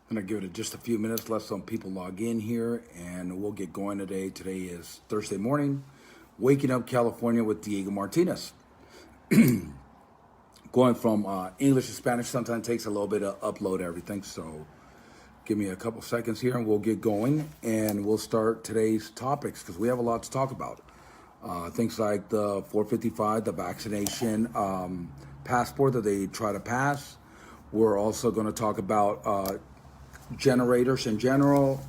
I'm gonna give it just a few minutes, let some people log in here, and we'll get going today. Today is Thursday morning, waking up California with Diego Martinez. Going from English to Spanish sometimes takes a little bit of upload everything, so give me a couple seconds here, and we'll get going, and we'll start today's topics because we have a lot to talk about. Things like the 455, the vaccination passport that they try to pass. We're also going to talk about generators in general,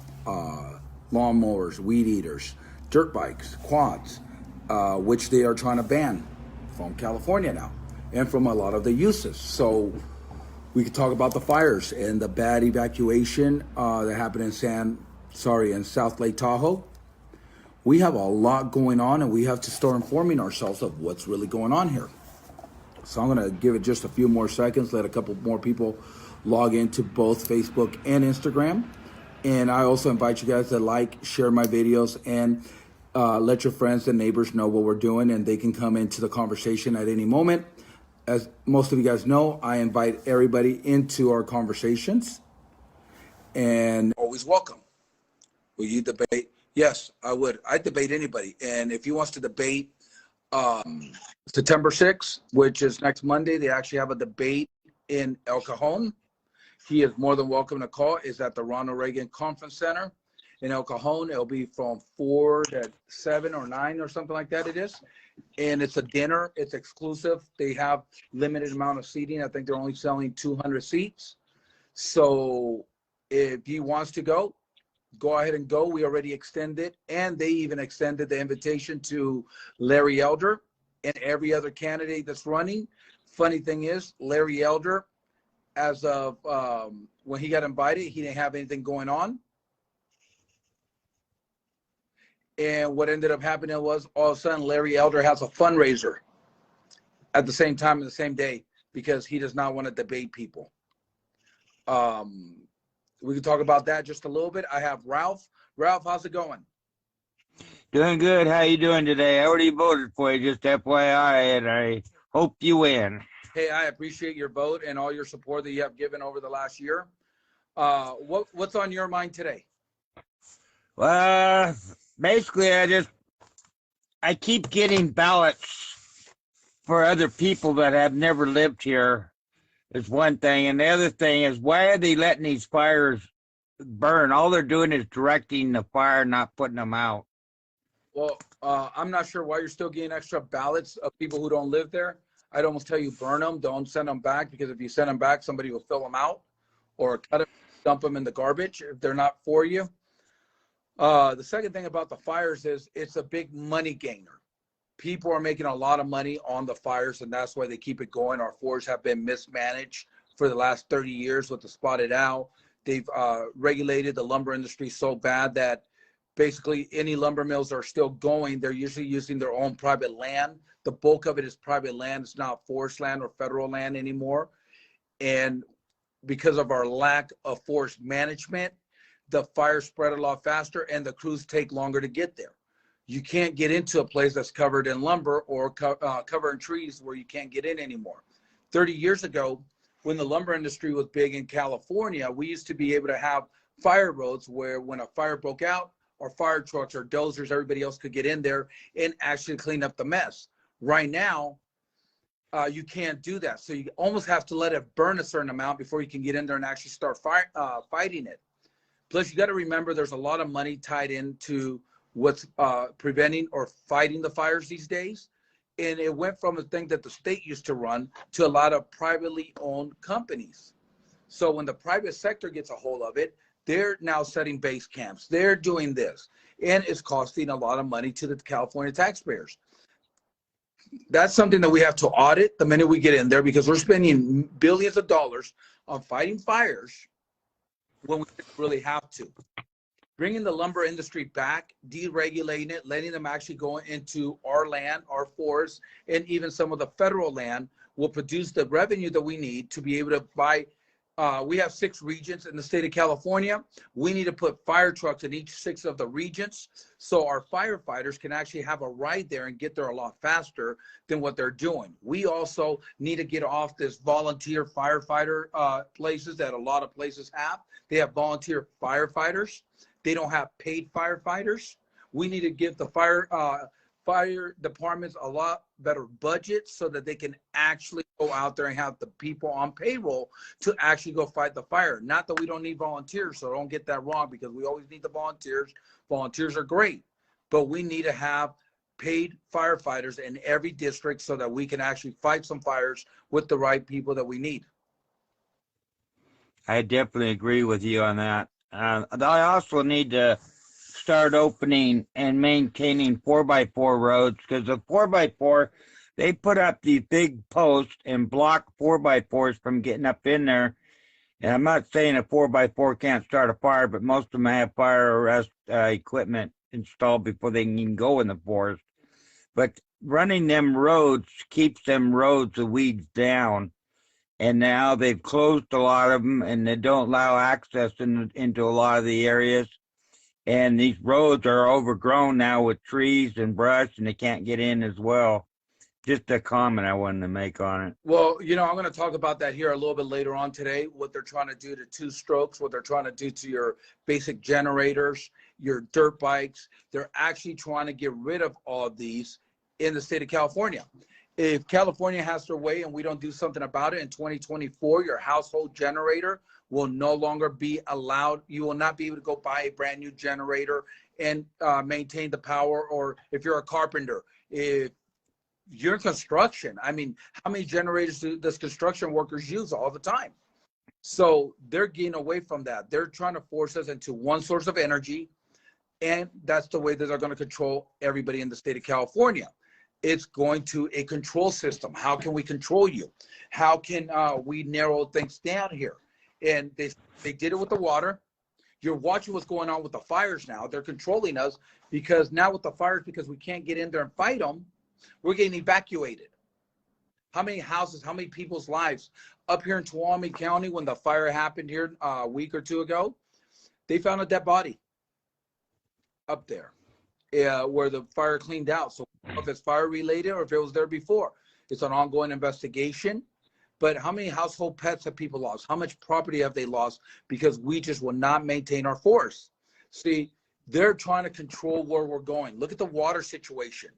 lawnmowers, weed eaters, dirt bikes, quads, which they are trying to ban from California now and from a lot of the uses. So we could talk about the fires and the bad evacuation that happened in South Lake Tahoe. We have a lot going on, and we have to start informing ourselves of what's really going on here. So I'm going to give it just a few more seconds, let a couple more people log into both Facebook and Instagram. And I also invite you guys to like, share my videos, and let your friends and neighbors know what we're doing, and they can come into the conversation at any moment. As most of you guys know, I invite everybody into our conversations, and always welcome. Will you debate? Yes, I would. I'd debate anybody. And if he wants to debate September 6th, which is next Monday, they actually have a debate in El Cajon. He is more than welcome to call. It's at the Ronald Reagan Conference Center in El Cajon. It'll be from 4 to 7 or 9 or something like that it is. And it's a dinner. It's exclusive. They have limited amount of seating. I think they're only selling 200 seats. So if he wants to go ahead and go. We already extended, and they even extended the invitation to Larry Elder and every other candidate that's running. Funny thing is, Larry Elder, as of when he got invited, he didn't have anything going on. And what ended up happening was all of a sudden Larry Elder has a fundraiser at the same time and the same day because he does not want to debate people. We can talk about that just a little bit. I have Ralph. Ralph, how's it going? Doing good. How you doing today? I already voted for you, just FYI, and I hope you win. Hey, I appreciate your vote and all your support that you have given over the last year. What's on your mind today? Well, basically, I keep getting ballots for other people that have never lived here. Is one thing, and the other thing is, why are they letting these fires burn? All they're doing is directing the fire, not putting them out. Well, I'm not sure why you're still getting extra ballots of people who don't live there. I'd almost tell you burn them, don't send them back, because if you send them back, somebody will fill them out or cut them, dump them in the garbage if they're not for you. The second thing about the fires is it's a big money gainer. People are making a lot of money on the fires, and that's why they keep it going. Our forests have been mismanaged for the last 30 years with the spotted owl. They've regulated the lumber industry so bad that basically any lumber mills are still going. They're usually using their own private land. The bulk of it is private land. It's not forest land or federal land anymore. And because of our lack of forest management, the fires spread a lot faster and the crews take longer to get there. You can't get into a place that's covered in lumber or covered in trees where you can't get in anymore. 30 years ago, when the lumber industry was big in California, we used to be able to have fire roads where when a fire broke out, our fire trucks or dozers, everybody else could get in there and actually clean up the mess. Right now, you can't do that. So you almost have to let it burn a certain amount before you can get in there and actually start fighting it. Plus, you got to remember there's a lot of money tied into what's preventing or fighting the fires these days. And it went from a thing that the state used to run to a lot of privately owned companies. So when the private sector gets a hold of it, they're now setting base camps. They're doing this. And it's costing a lot of money to the California taxpayers. That's something that we have to audit the minute we get in there, because we're spending billions of dollars on fighting fires when we really have to. Bringing the lumber industry back, deregulating it, letting them actually go into our land, our forests, and even some of the federal land will produce the revenue that we need to be able to buy We have 6 regions in the state of California. We need to put fire trucks in each 6 of the regions so our firefighters can actually have a ride there and get there a lot faster than what they're doing. We also need to get off this volunteer firefighter places that a lot of places have. They have volunteer firefighters. They don't have paid firefighters. We need to give the fire departments a lot better budget so that they can actually go out there and have the people on payroll to actually go fight the fire. Not that we don't need volunteers, so don't get that wrong, because we always need the volunteers. Volunteers are great, but we need to have paid firefighters in every district so that we can actually fight some fires with the right people that we need. I definitely agree with you on that. I also need to start opening and maintaining 4x4 roads, because the 4x4, they put up these big posts and block 4x4s from getting up in there. And I'm not saying a 4x4 can't start a fire, but most of them have fire arrest equipment installed before they can even go in the forest. But running them roads keeps them roads, the weeds down. And now they've closed a lot of them, and they don't allow access into a lot of the areas. And these roads are overgrown now with trees and brush, and they can't get in as well. Just a comment I wanted to make on it. Well, you know, I'm going to talk about that here a little bit later on today, what they're trying to do to two strokes, what they're trying to do to your basic generators, your dirt bikes. They're actually trying to get rid of all of these in the state of California. If California has their way and we don't do something about it in 2024, your household generator will no longer be allowed. You will not be able to go buy a brand new generator and maintain the power. Or if you're a carpenter, if you're in construction, I mean, how many generators does construction workers use all the time? So they're getting away from that. They're trying to force us into one source of energy, and that's the way that they're going to control everybody in the state of California. It's going to a control system. How can we control you? How can we narrow things down here? And they did it with the water. You're watching what's going on with the fires now. They're controlling us because now with the fires, because we can't get in there and fight them, we're getting evacuated. How many houses, how many people's lives? Up here in Tuolumne County, when the fire happened here a week or two ago, they found a dead body up there where the fire cleaned out. So if it's fire related or if it was there before, it's an ongoing investigation. But how many household pets have people lost? How much property have they lost because we just will not maintain our forests? See, they're trying to control where we're going. Look at the water situation.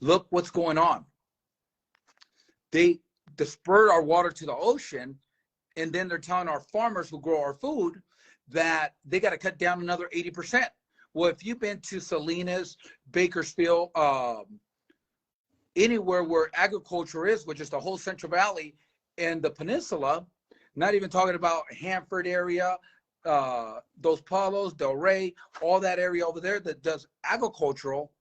Look what's going on. They disperse our water to the ocean, and then they're telling our farmers who grow our food that they got to cut down another 80%. Well, if you've been to Salinas, Bakersfield, anywhere where agriculture is, which is the whole Central Valley and the peninsula, not even talking about Hanford area, Dos Palos, Del Rey, all that area over there that does agricultural,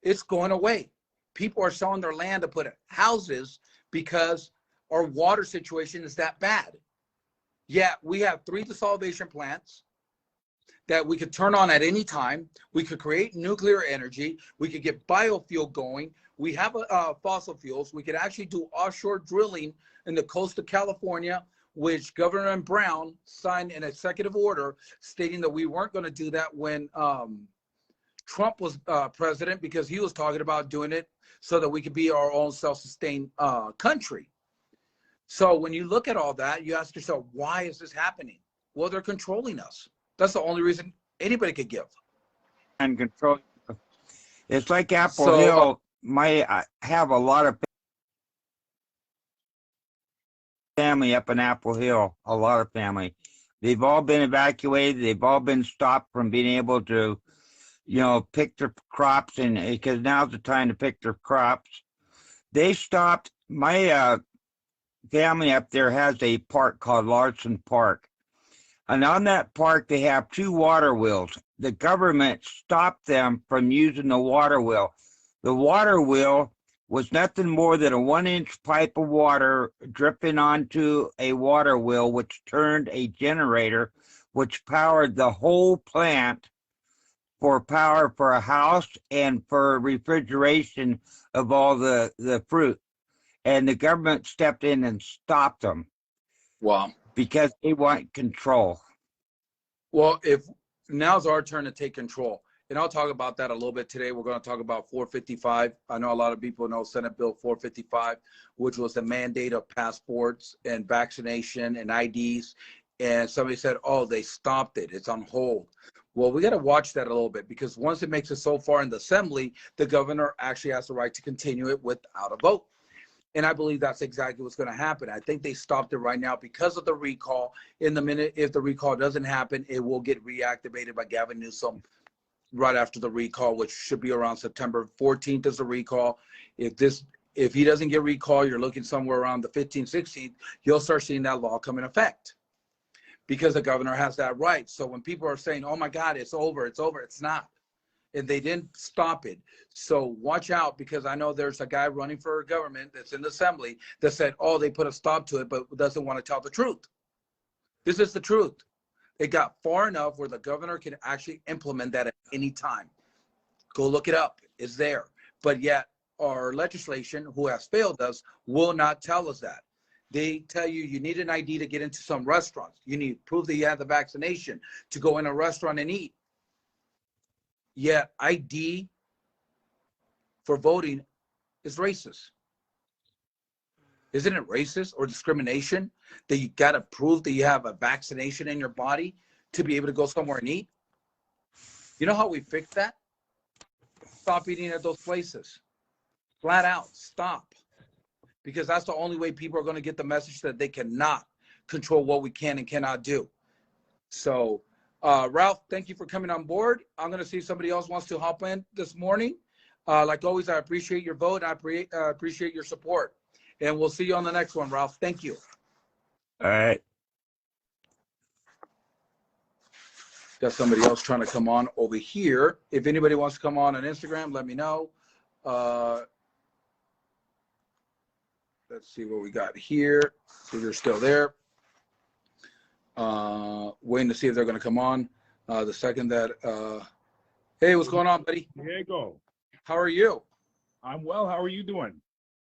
it's going away. People are selling their land to put houses because our water situation is that bad. Yeah, we have 3 desalination plants that we could turn on at any time. We could create nuclear energy. We could get biofuel going. We have fossil fuels. We could actually do offshore drilling in the coast of California, which Governor Brown signed an executive order stating that we weren't going to do that when Trump was president, because he was talking about doing it so that we could be our own self-sustained country. So when you look at all that, you ask yourself, why is this happening? Well, they're controlling us. That's the only reason anybody could give. And control. It's like Apple Hill. I have a lot of family up in Apple Hill, a lot of family. They've all been evacuated. They've all been stopped from being able to, pick their crops, and because now's the time to pick their crops. They stopped. My family up there has a park called Larson Park. And on that park, they have 2 water wheels. The government stopped them from using the water wheel. The water wheel was nothing more than a 1-inch pipe of water dripping onto a water wheel, which turned a generator, which powered the whole plant for power for a house and for refrigeration of all the fruit. And the government stepped in and stopped them. Wow. because they want control. Well, if now's our turn to take control, and I'll talk about that a little bit today. We're going to talk about 455. I know a lot of people know Senate Bill 455, which was the mandate of passports and vaccination and IDs. And somebody said, oh, they stopped it. It's on hold. Well, we got to watch that a little bit, because once it makes it so far in the assembly, the governor actually has the right to continue it without a vote. And I believe that's exactly what's going to happen. I think they stopped it right now because of the recall. In the minute, if the recall doesn't happen, it will get reactivated by Gavin Newsom right after the recall, which should be around September 14th is the recall. If he doesn't get recalled, you're looking somewhere around the 15th, 16th, you'll start seeing that law come in effect, because the governor has that right. So when people are saying, oh my God, it's over, it's not. And they didn't stop it. So watch out, because I know there's a guy running for government that's in the assembly that said, oh, they put a stop to it, but doesn't want to tell the truth. This is the truth. It got far enough where the governor can actually implement that at any time. Go look it up. It's there. But yet our legislation, who has failed us, will not tell us that. They tell you you need an ID to get into some restaurants. You need proof that you have the vaccination to go in a restaurant and eat. Yet ID for voting is racist. Isn't it racist or discrimination that you got to prove that you have a vaccination in your body to be able to go somewhere and eat? You know how we fix that? Stop eating at those places. Flat out, stop. Because that's the only way people are going to get the message that they cannot control what we can and cannot do. So, Ralph, thank you for coming on board. I'm going to see if somebody else wants to hop in this morning. Like always, I appreciate your vote. I appreciate your support. And we'll see you on the next one, Ralph. Thank you. All right. Got somebody else trying to come on over here. If anybody wants to come on Instagram, let me know. Let's see what we got here. See if they're still there. Waiting to see if they're going to come on. The second that, hey, what's going on, buddy? Diego, How are you? I'm well. How are you doing?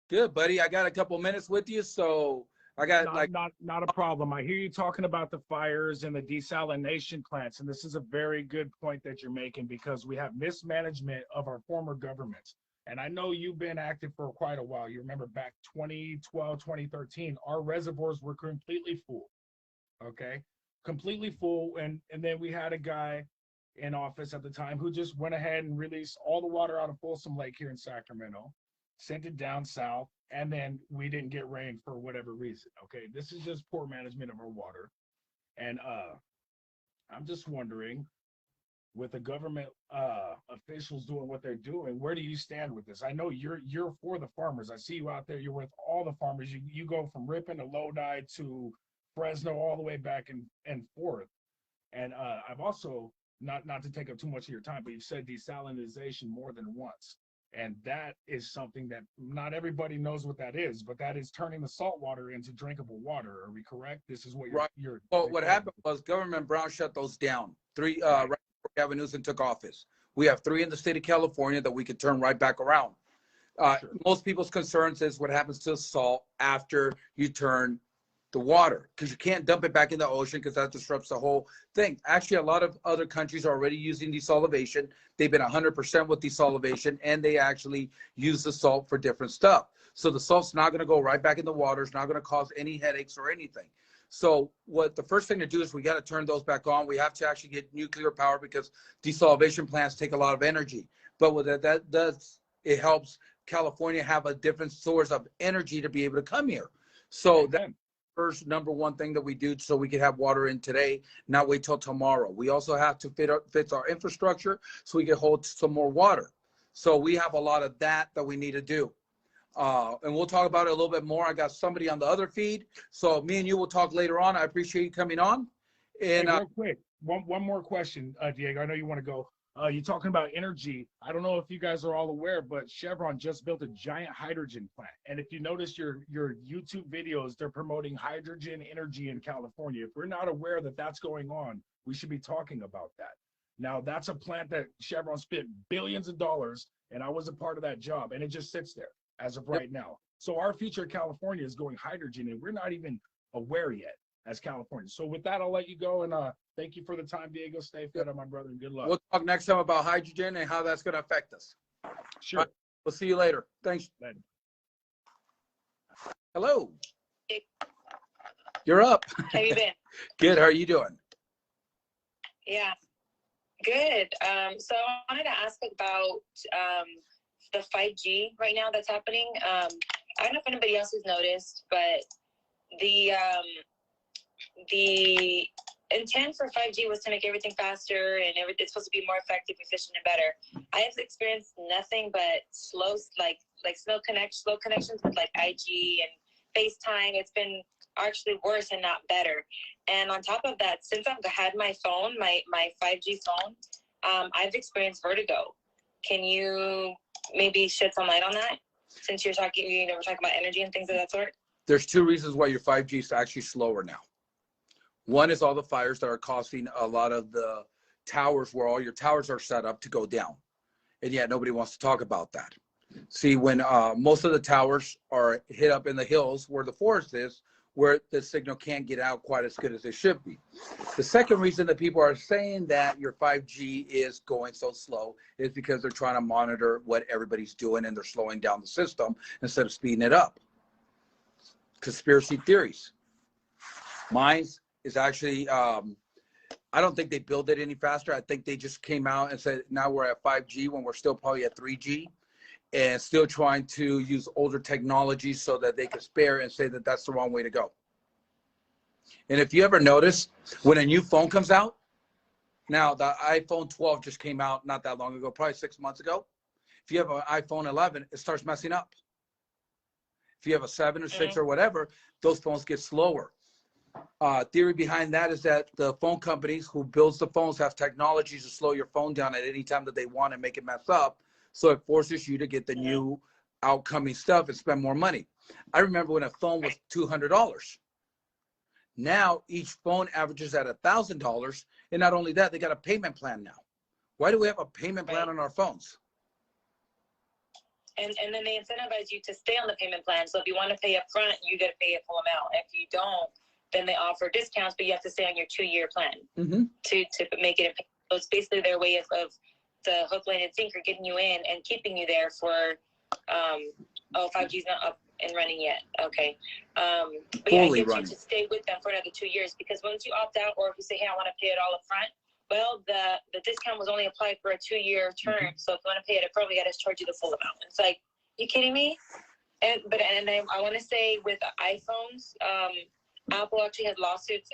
Good, buddy. I got a couple minutes with you, so I got Not a problem. I hear you talking about the fires and the desalination plants, and this is a very good point that you're making, because we have mismanagement of our former government. And I know you've been active for quite a while. You remember back 2012, 2013, our reservoirs were completely full. Okay, completely full, and then we had a guy in office at the time who just went ahead and released all the water out of Folsom Lake here in Sacramento, sent it down south, and then we didn't get rain for whatever reason. Okay, this is just poor management of our water. And I'm just wondering, with the government officials doing what they're doing, where do you stand with this? I know you're for the farmers. I see you out there. You're with all the farmers. You go from Ripon to Lodi to Fresno, all the way back and forth. And I've also, not to take up too much of your time, but you've said desalinization more than once. And that is something that not everybody knows what that is, but that is turning the salt water into drinkable water. Are we correct? This is what you're Well, what happened was Government Brown shut those down. Three, right before Gavin Newsom took office. We have 3 in the state of California that we could turn right back around. Sure. Most people's concerns is what happens to the salt after you turn the water, because you can't dump it back in the ocean, because that disrupts the whole thing. Actually, a lot of other countries are already using desalivation. They've been 100% with desalivation, and they actually use the salt for different stuff. So the salt's not going to go right back in the water. It's not going to cause any headaches or anything. So what the first thing to do is we got to turn those back on. We have to actually get nuclear power, because desalination plants take a lot of energy. But what that does, it helps California have a different source of energy to be able to come here. So that first number one thing that we do, so we can have water in today, not wait till tomorrow. We also have to fix our infrastructure so we can hold some more water. So we have a lot of that we need to do. And we'll talk about it a little bit more. I got somebody on the other feed, so me and you will talk later on. I appreciate you coming on. And hey, real quick, one more question, Diego. I know you want to go. You're talking about energy. I don't know if you guys are all aware, but Chevron just built a giant hydrogen plant. And if you notice your YouTube videos, they're promoting hydrogen energy in California. If we're not aware that that's going on, we should be talking about that. Now, that's a plant that Chevron spent billions of dollars, and I was a part of that job, and it just sits there as of right now. So our future in California is going hydrogen, and we're not even aware yet. as California. So with that, I'll let you go, and thank you for the time, Diego. Stay fit, my brother, and good luck. We'll talk next time about hydrogen and how that's going to affect us. Sure. Right. We'll see you later. Thanks. Later. Hello. You're up. How you been? Good. How are you doing? Yeah, good. So I wanted to ask about the 5G right now that's happening. I don't know if anybody else has noticed, but the intent for 5G was to make everything faster and it's supposed to be more effective, efficient, and better. I have experienced nothing but slow connections with like IG and FaceTime. It's been actually worse and not better. And on top of that, since I've had my phone, my 5G phone, I've experienced vertigo. Can you maybe shed some light on that? Since we're talking about energy and things of that sort. There's two reasons why your 5G is actually slower now. One is all the fires that are causing a lot of the towers where all your towers are set up to go down. And yet nobody wants to talk about that. See, when most of the towers are hit up in the hills where the forest is, where the signal can't get out quite as good as it should be. The second reason that people are saying that your 5G is going so slow is because they're trying to monitor what everybody's doing and they're slowing down the system instead of speeding it up. Conspiracy theories. Mine is actually, I don't think they build it any faster. I think they just came out and said, now we're at 5G when we're still probably at 3G. And still trying to use older technology so that they could spare and say that that's the wrong way to go. And if you ever notice, when a new phone comes out, now the iPhone 12 just came out not that long ago, probably 6 months ago. If you have an iPhone 11, it starts messing up. If you have a 7 or 6 or whatever, those phones get slower. Theory behind that is that the phone companies who builds the phones have technologies to slow your phone down at any time that they want and make it mess up. So it forces you to get the new outcoming stuff and spend more money. I remember when a phone was $200. Now each phone averages at $1,000. And not only that, they got a payment plan now. Why do we have a payment plan on our phones? And then they incentivize you to stay on the payment plan. So if you want to pay up front, you got to pay a full amount. If you don't, then they offer discounts, but you have to stay on your 2-year plan to make it. So it's basically their way of the hook, line, and sinker, getting you in and keeping you there for 5G's not up and running yet. Okay. But yeah, I get you to stay with them for another 2 years, because once you opt out, or if you say, hey, I want to pay it all up front, well, the discount was only applied for a 2-year term. So if you want to pay it up front, we got to charge you the full amount. It's like, you kidding me? And I want to say with iPhones, Apple actually has lawsuits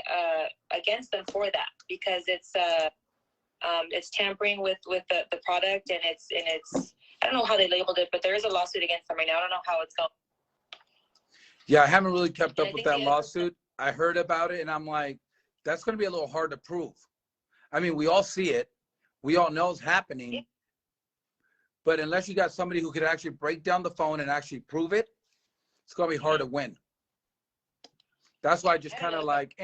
against them for that, because it's tampering with the product, and it's I don't know how they labeled it, but there is a lawsuit against them right now. I don't know how it's going. Yeah, I haven't really kept up with that lawsuit. I heard about it and I'm like, that's going to be a little hard to prove. I mean, we all see it. We all know it's happening. Yeah. But unless you got somebody who could actually break down the phone and actually prove it, it's going to be hard to win. That's why I just kind of like,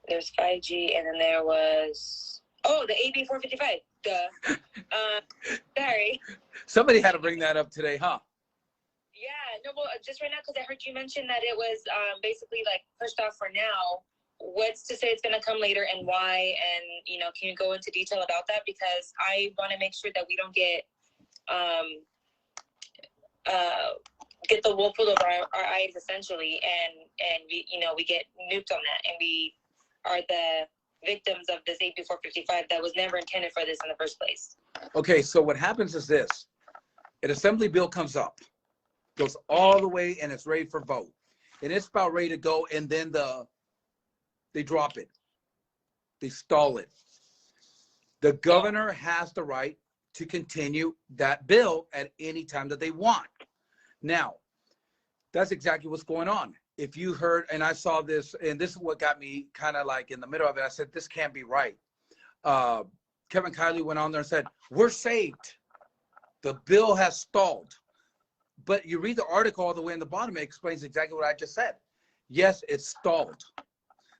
There's 5G, and then there was the AB455. Sorry. Somebody had to bring that up today, huh? Yeah, no, well, just right now, because I heard you mention that it was basically like pushed off for now. What's to say it's going to come later, and why? And can you go into detail about that? Because I want to make sure that we don't get the wool pulled over our eyes, essentially, and we get nuked on that, and we are the victims of this AB455 that was never intended for this in the first place. Okay, so what happens is this. An assembly bill comes up, goes all the way, and it's ready for vote. And it's about ready to go, and then they drop it. They stall it. The governor has the right to continue that bill at any time that they want. Now, that's exactly what's going on. If you heard, and I saw this, and this is what got me kind of like in the middle of it, I said, this can't be right. Kevin Kiley went on there and said, we're saved. The bill has stalled. But you read the article all the way in the bottom, it explains exactly what I just said. Yes, it's stalled.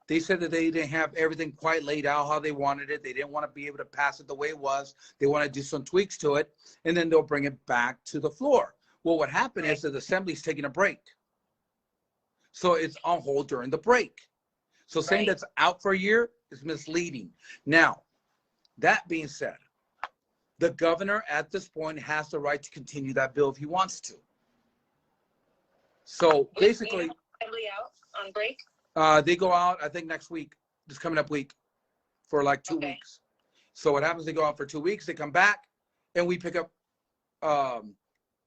They said that they didn't have everything quite laid out how they wanted it. They didn't want to be able to pass it the way it was. They want to do some tweaks to it, and then they'll bring it back to the floor. Well, what happened is that the assembly's taking a break. So it's on hold during the break. So saying that's out for a year is misleading. Now, that being said, the governor at this point has the right to continue that bill if he wants to. So basically, assembly out on break? they go out, I think next week, this coming up week, for like 2 weeks. So what happens, they go out for 2 weeks, they come back, and we pick up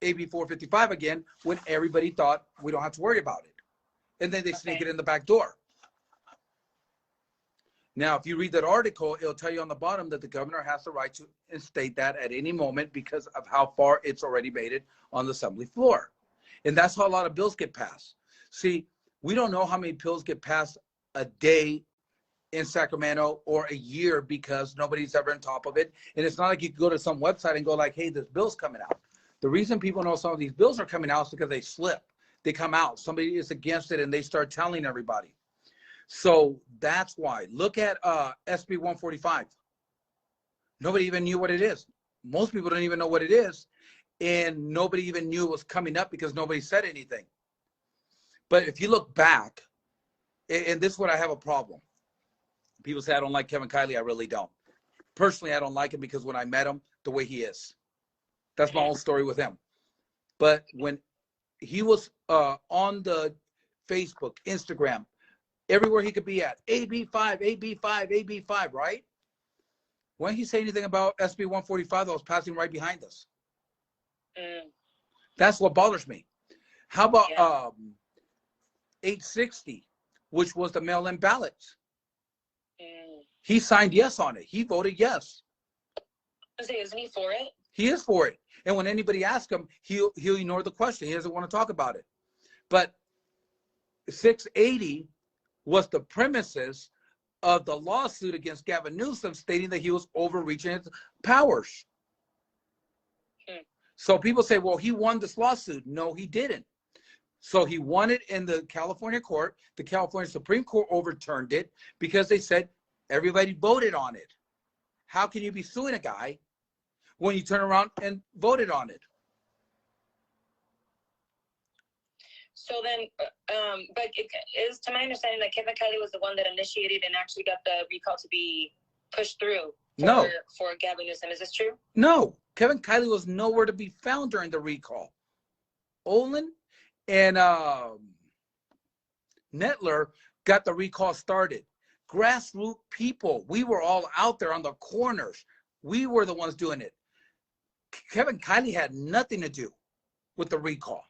AB 455 again when everybody thought we don't have to worry about it. And then they sneak it in the back door. Now, if you read that article, it'll tell you on the bottom that the governor has the right to instate that at any moment because of how far it's already made it on the assembly floor. And that's how a lot of bills get passed. See, we don't know how many bills get passed a day in Sacramento or a year because nobody's ever on top of it. And it's not like you can go to some website and go like, hey, this bill's coming out. The reason people know some of these bills are coming out is because they slip. They come out. Somebody is against it and they start telling everybody. So that's why. Look at SB 145. Nobody even knew what it is. Most people don't even know what it is. And nobody even knew it was coming up because nobody said anything. But if you look back, and this is what I have a problem. People say I don't like Kevin Kiley. I really don't. Personally, I don't like him because when I met him, the way he is. That's my whole story with him. But when he was on the Facebook, Instagram, everywhere he could be at, AB5, AB5, AB5, right? When he say anything about SB 145 that was passing right behind us? That's what bothers me. How about 860, which was the mail-in ballots? He signed yes on it. He voted yes. Isn't he for it? He is for it. And when anybody asks him, he'll ignore the question. He doesn't want to talk about it. But 680 was the premises of the lawsuit against Gavin Newsom stating that he was overreaching his powers. So people say, well, he won this lawsuit. No, he didn't. So he won it in the California court. The California Supreme Court overturned it because they said everybody voted on it. How can you be suing a guy when you turn around and voted on it? So then, but it is to my understanding that Kevin Kiley was the one that initiated and actually got the recall to be pushed through for Gavin Newsom. Is this true? No. Kevin Kiley was nowhere to be found during the recall. Olin and Nettler got the recall started. Grassroots people, we were all out there on the corners. We were the ones doing it. Kevin Kiley had nothing to do with the recall.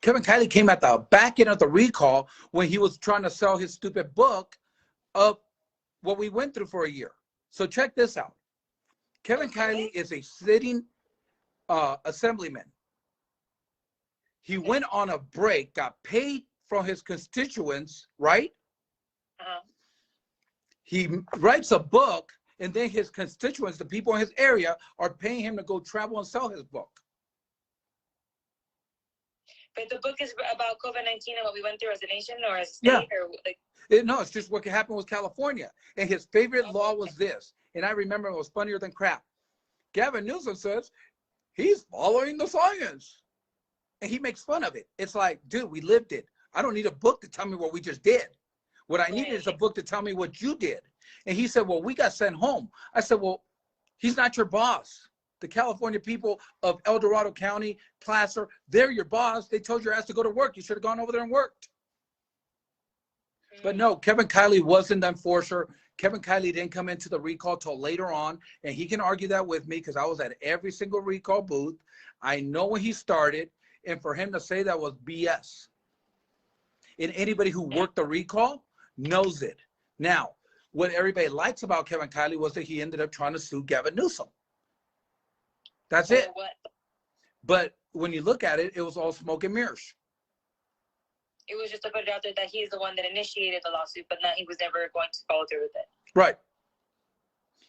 Kevin Kiley came at the back end of the recall when he was trying to sell his stupid book of what we went through for a year. So check this out. Kevin Kiley is a sitting assemblyman. He went on a break, got paid from his constituents, right? He writes a book, and then his constituents, the people in his area, are paying him to go travel and sell his book. But the book is about COVID-19 and what we went through as a nation or as a state? Or like... No, it's just what happened with California. And his favorite law was this. And I remember it was funnier than crap. Gavin Newsom says he's following the science. And he makes fun of it. It's like, dude, we lived it. I don't need a book to tell me what we just did. What I needed is a book to tell me what you did. And he said, well, we got sent home. I said, well, he's not your boss. The California people of El Dorado County, Placer, they're your boss. They told your ass to go to work. You should have gone over there and worked. But no, Kevin Kiley wasn't the enforcer. Kevin Kiley didn't come into the recall till later on. And he can argue that with me because I was at every single recall booth. I know when he started. And for him to say that was BS. And anybody who worked the recall knows it. Now, what everybody likes about Kevin Kiley was that he ended up trying to sue Gavin Newsom. That's it. But when you look at it, it was all smoke and mirrors. It was just to put it out there that he's the one that initiated the lawsuit, but not he was never going to follow through with it. Right.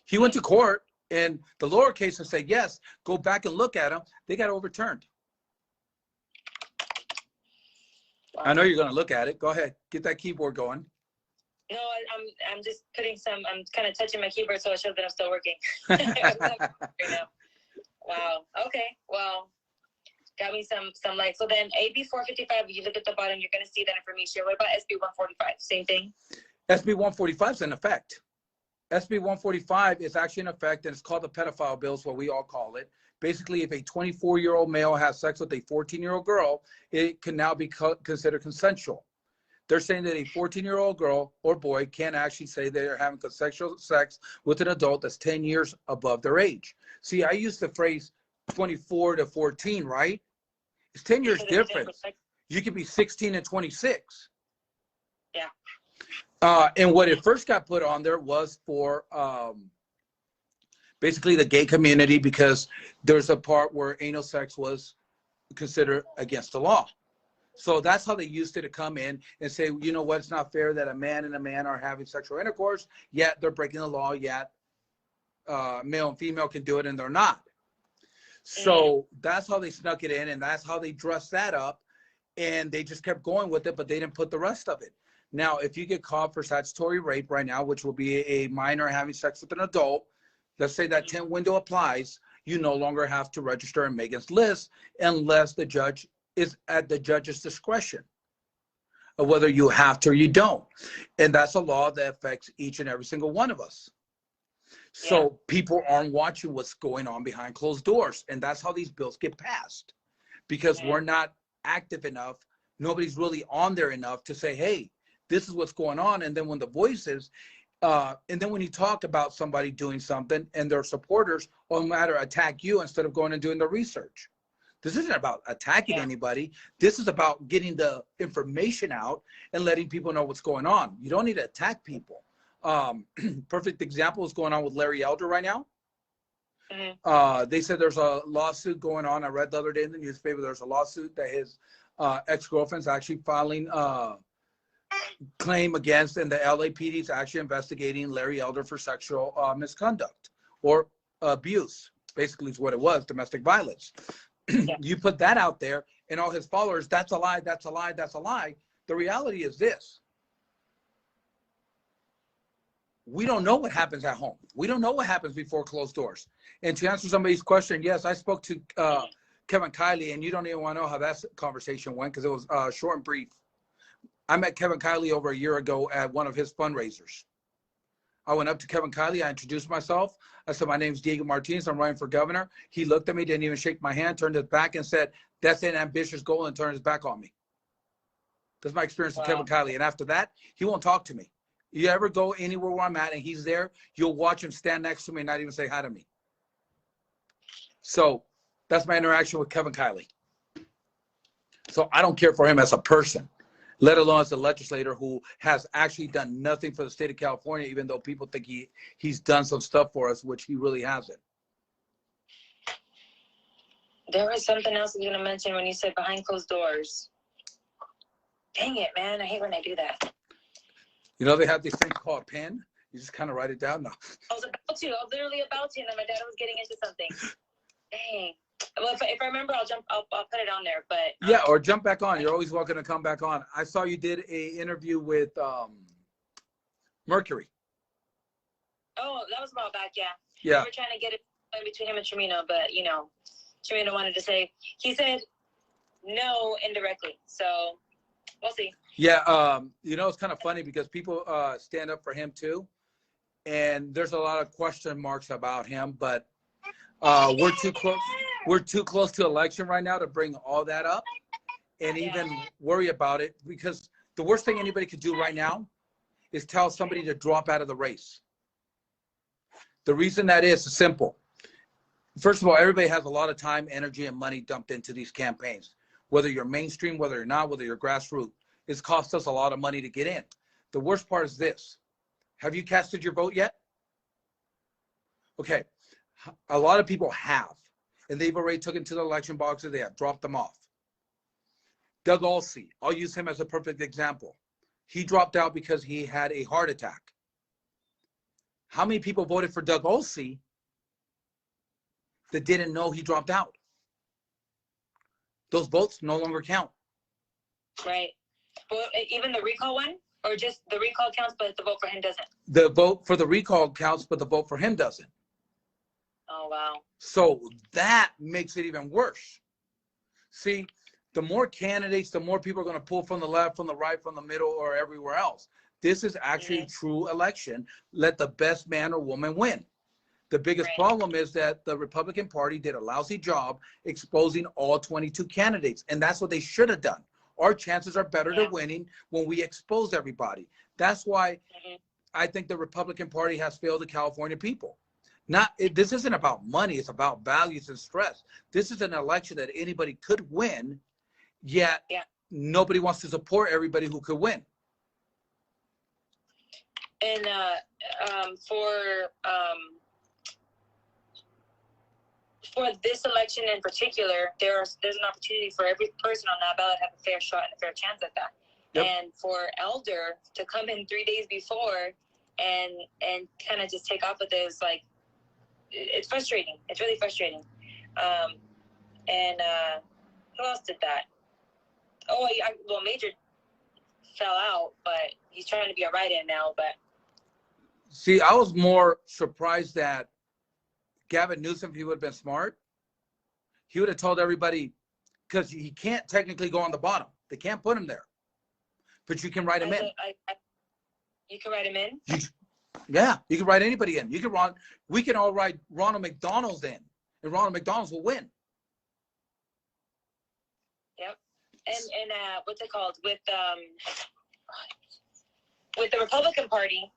He went to court, and the lower cases said, yes, go back and look at him. They got overturned. Wow. I know you're going to look at it. Go ahead. Get that keyboard going. No, I'm just putting some. I'm kind of touching my keyboard so it shows that I'm still working. Right now. Wow. Okay. Well, got me some light. So then AB 455. You look at the bottom, you're going to see that information. What about SB 145? Same thing. SB 145 is in effect. SB 145 is actually in effect, and it's called the pedophile bill, is what we all call it. Basically, if a 24-year-old male has sex with a 14-year-old girl, it can now be considered consensual. They're saying that a 14-year-old girl or boy can't actually say they're having consensual sex with an adult that's 10 years above their age. See, I use the phrase 24 to 14, right? It's 10 years difference. You could be 16 and 26. Yeah. And what it first got put on there was for basically the gay community, because there's a part where anal sex was considered against the law. So that's how they used it to come in and say, you know what, it's not fair that a man and a man are having sexual intercourse, yet they're breaking the law, yet male and female can do it and they're not. So that's how they snuck it in, and that's how they dressed that up, and they just kept going with it, but they didn't put the rest of it. Now, if you get caught for statutory rape right now, which will be a minor having sex with an adult, let's say that 10 window applies, you no longer have to register in Megan's list unless the judge is at the judge's discretion of whether you have to or you don't. And that's a law that affects each and every single one of us. So people aren't watching what's going on behind closed doors. And that's how these bills get passed, because we're not active enough. Nobody's really on there enough to say, hey, this is what's going on. And then when the voices, and then when you talk about somebody doing something and their supporters on matter attack you instead of going and doing the research. This isn't about attacking anybody. This is about getting the information out and letting people know what's going on. You don't need to attack people. Perfect example is going on with Larry Elder right now. They said there's a lawsuit going on. I read the other day in the newspaper, there's a lawsuit that his ex-girlfriend's actually filing claim against, and the LAPD is actually investigating Larry Elder for sexual misconduct or abuse. Basically is what it was, domestic violence. You put that out there and all his followers, that's a lie, that's a lie, that's a lie. The reality is this. We don't know what happens at home. We don't know what happens before closed doors. And to answer somebody's question, yes, I spoke to Kevin Kiley, and you don't even want to know how that conversation went because it was short and brief. I met Kevin Kiley over a year ago at one of his fundraisers. I went up to Kevin Kiley. I introduced myself. I said, my name's Diego Martinez. I'm running for governor. He looked at me, didn't even shake my hand, turned his back and said, that's an ambitious goal, and turned his back on me. That's my experience with Kevin Kiley. And after that, he won't talk to me. You ever go anywhere where I'm at and he's there, you'll watch him stand next to me and not even say hi to me. So that's my interaction with Kevin Kiley. So I don't care for him as a person, let alone as a legislator who has actually done nothing for the state of California, even though people think he's done some stuff for us, which he really hasn't. There was something else I was going to mention when you said behind closed doors. Dang it, man. I hate when I do that. You know, they have these things called a pen. You just kind of write it down now. I was literally about to, and then my dad was getting into something. Dang. Well, if I remember, I'll put it on there, but. Yeah, or jump back on. You're always welcome to come back on. I saw you did a interview with Mercury. Oh, that was a while back, yeah. Yeah. We were trying to get it between him and Tremino, but, you know, Tremino wanted to say, he said no indirectly, so we'll see. Yeah, you know, it's kind of funny because people stand up for him too, and there's a lot of question marks about him, but we're too close. We're too close to election right now to bring all that up and even worry about it, because the worst thing anybody could do right now is tell somebody to drop out of the race. The reason that is simple. First of all, everybody has a lot of time, energy, and money dumped into these campaigns, whether you're mainstream, whether you're not, whether you're grassroots. It's cost us a lot of money to get in. The worst part is this. Have you casted your vote yet? Okay. A lot of people have, and they've already taken to the election boxes. They have dropped them off. Doug Alsey, I'll use him as a perfect example. He dropped out because he had a heart attack. How many people voted for Doug Alsey that didn't know he dropped out? Those votes no longer count. Right. Well, even the recall one? Or just the recall counts, but the vote for him doesn't? The vote for the recall counts, but the vote for him doesn't. Oh, wow. So that makes it even worse. See, the more candidates, the more people are going to pull from the left, from the right, from the middle, or everywhere else. This is actually a true election. Let the best man or woman win. The biggest problem is that the Republican Party did a lousy job exposing all 22 candidates, and that's what they should have done. Our chances are better to winning when we expose everybody. That's why I think the Republican Party has failed the California people. This isn't about money. It's about values and stress. This is an election that anybody could win, yet nobody wants to support everybody who could win. And for this election in particular, there's an opportunity for every person on that ballot to have a fair shot and a fair chance at that. Yep. And for Elder to come in 3 days before and kind of just take off with this, like, it's frustrating. It's really frustrating. Who else did that? Oh, well, Major fell out, but he's trying to be a write-in now. But see, I was more surprised that Gavin Newsom, if he would have been smart, he would have told everybody, because he can't technically go on the bottom. They can't put him there, but you can write him in. You can write him in? Yeah, you can write anybody in. We can all write Ronald McDonald's in, and Ronald McDonald's will win. Yep. And what's it called? With the Republican Party,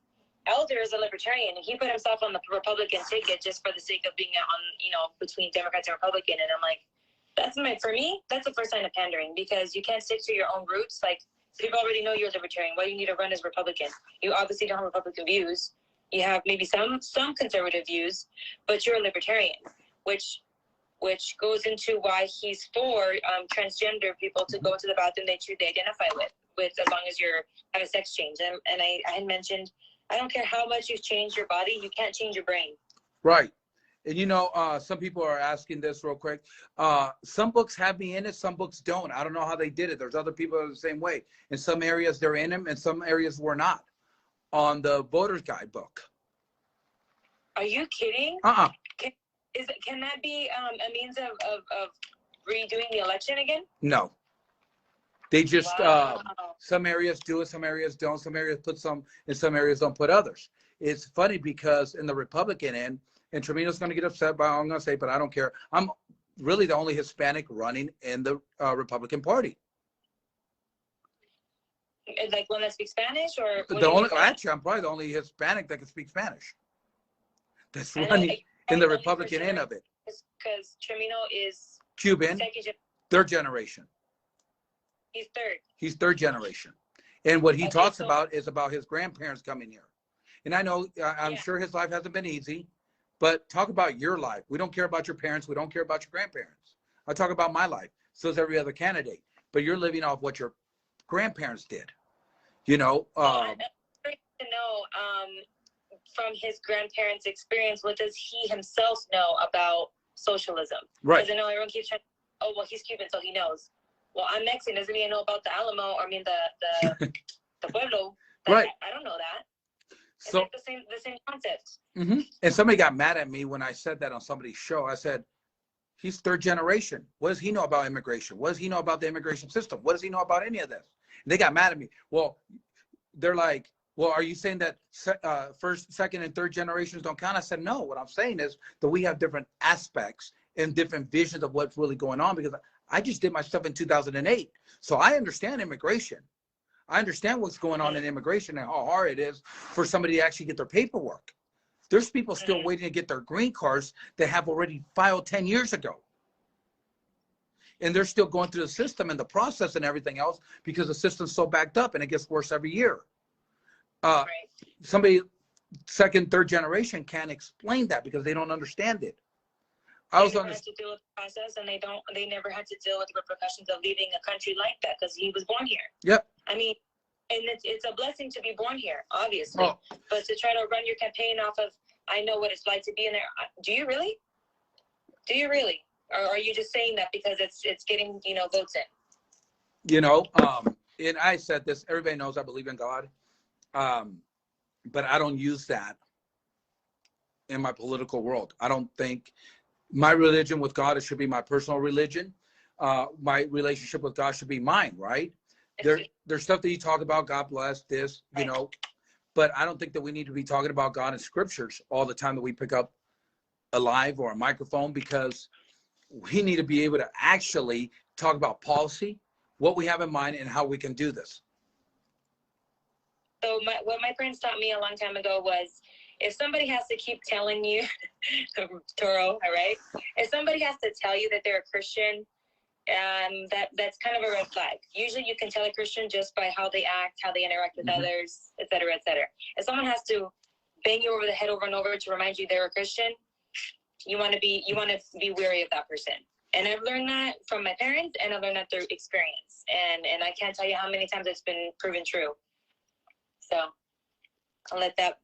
Elder is a libertarian, and he put himself on the Republican ticket just for the sake of being on, between Democrats and Republican. And I'm like, for me, that's the first sign of pandering, because you can't stick to your own roots. Like, people already know you're a libertarian. Why do you need to run as Republican? You obviously don't have Republican views. You have maybe some conservative views, but you're a libertarian, which goes into why he's for transgender people to go into the bathroom they identify with as long as you're have a sex change. And I had mentioned, I don't care how much you've changed your body, you can't change your brain. Right. And some people are asking this real quick. Some books have me in it, some books don't. I don't know how they did it. There's other people that are the same way. In some areas they're in them, and some areas we're not. On the voter's guide book. Are you kidding? Can that be a means of redoing the election again? No. They just some areas do it, some areas don't. Some areas put some, and some areas don't put others. It's funny because in the Republican end, and Tremino's going to get upset by all I'm going to say, but I don't care. I'm really the only Hispanic running in the Republican Party. Like one that speaks Spanish, or actually, I'm probably the only Hispanic that can speak Spanish. That's running in the Republican end of it. Because Tremino is Cuban, third generation. He's third generation. And what he talks about is about his grandparents coming here. And I know, I'm sure his life hasn't been easy, but talk about your life. We don't care about your parents. We don't care about your grandparents. I talk about my life. So is every other candidate. But you're living off what your grandparents did. I'd like to know from his grandparents' experience, what does he himself know about socialism? Right. Because I know everyone keeps trying, he's Cuban, so he knows. Well, I'm Mexican. Doesn't mean I know about the Alamo. I mean, the pueblo. Right. I don't know that. It's so like the same concept. Mm-hmm. And somebody got mad at me when I said that on somebody's show. I said, he's third generation. What does he know about immigration? What does he know about the immigration system? What does he know about any of this? And they got mad at me. Well, they're like, well, are you saying that first, second, and third generations don't count? I said, no. What I'm saying is that we have different aspects and different visions of what's really going on, because I just did my stuff in 2008. So I understand immigration. I understand what's going on in immigration and how hard it is for somebody to actually get their paperwork. There's people still waiting to get their green cards that have already filed 10 years ago. And they're still going through the system and the process and everything else because the system's so backed up and it gets worse every year. Somebody, second, third generation can't explain that because they don't understand it. They never had to deal with the process, and they never had to deal with the repercussions of leaving a country like that because he was born here. Yep. I mean, and it's a blessing to be born here, obviously. Oh. But to try to run your campaign off of, I know what it's like to be in there. Do you really? Do you really? Or are you just saying that because it's getting, votes in? and I said this, everybody knows I believe in God, but I don't use that in my political world. I don't think my religion with God, it should be my personal religion. My relationship with God should be mine, right? There's stuff that you talk about, God bless this, you know, but I don't think that we need to be talking about God in scriptures all the time that we pick up a live or a microphone, because we need to be able to actually talk about policy, what we have in mind, and how we can do this. So what my parents taught me a long time ago was, if somebody has to keep telling you, Toro, all right? If somebody has to tell you that they're a Christian, that's kind of a red flag. Usually you can tell a Christian just by how they act, how they interact with others, et cetera, et cetera. If someone has to bang you over the head over and over to remind you they're a Christian, you want to be wary of that person. And I've learned that from my parents, and I've learned that through experience. And I can't tell you how many times it's been proven true. So I'll let that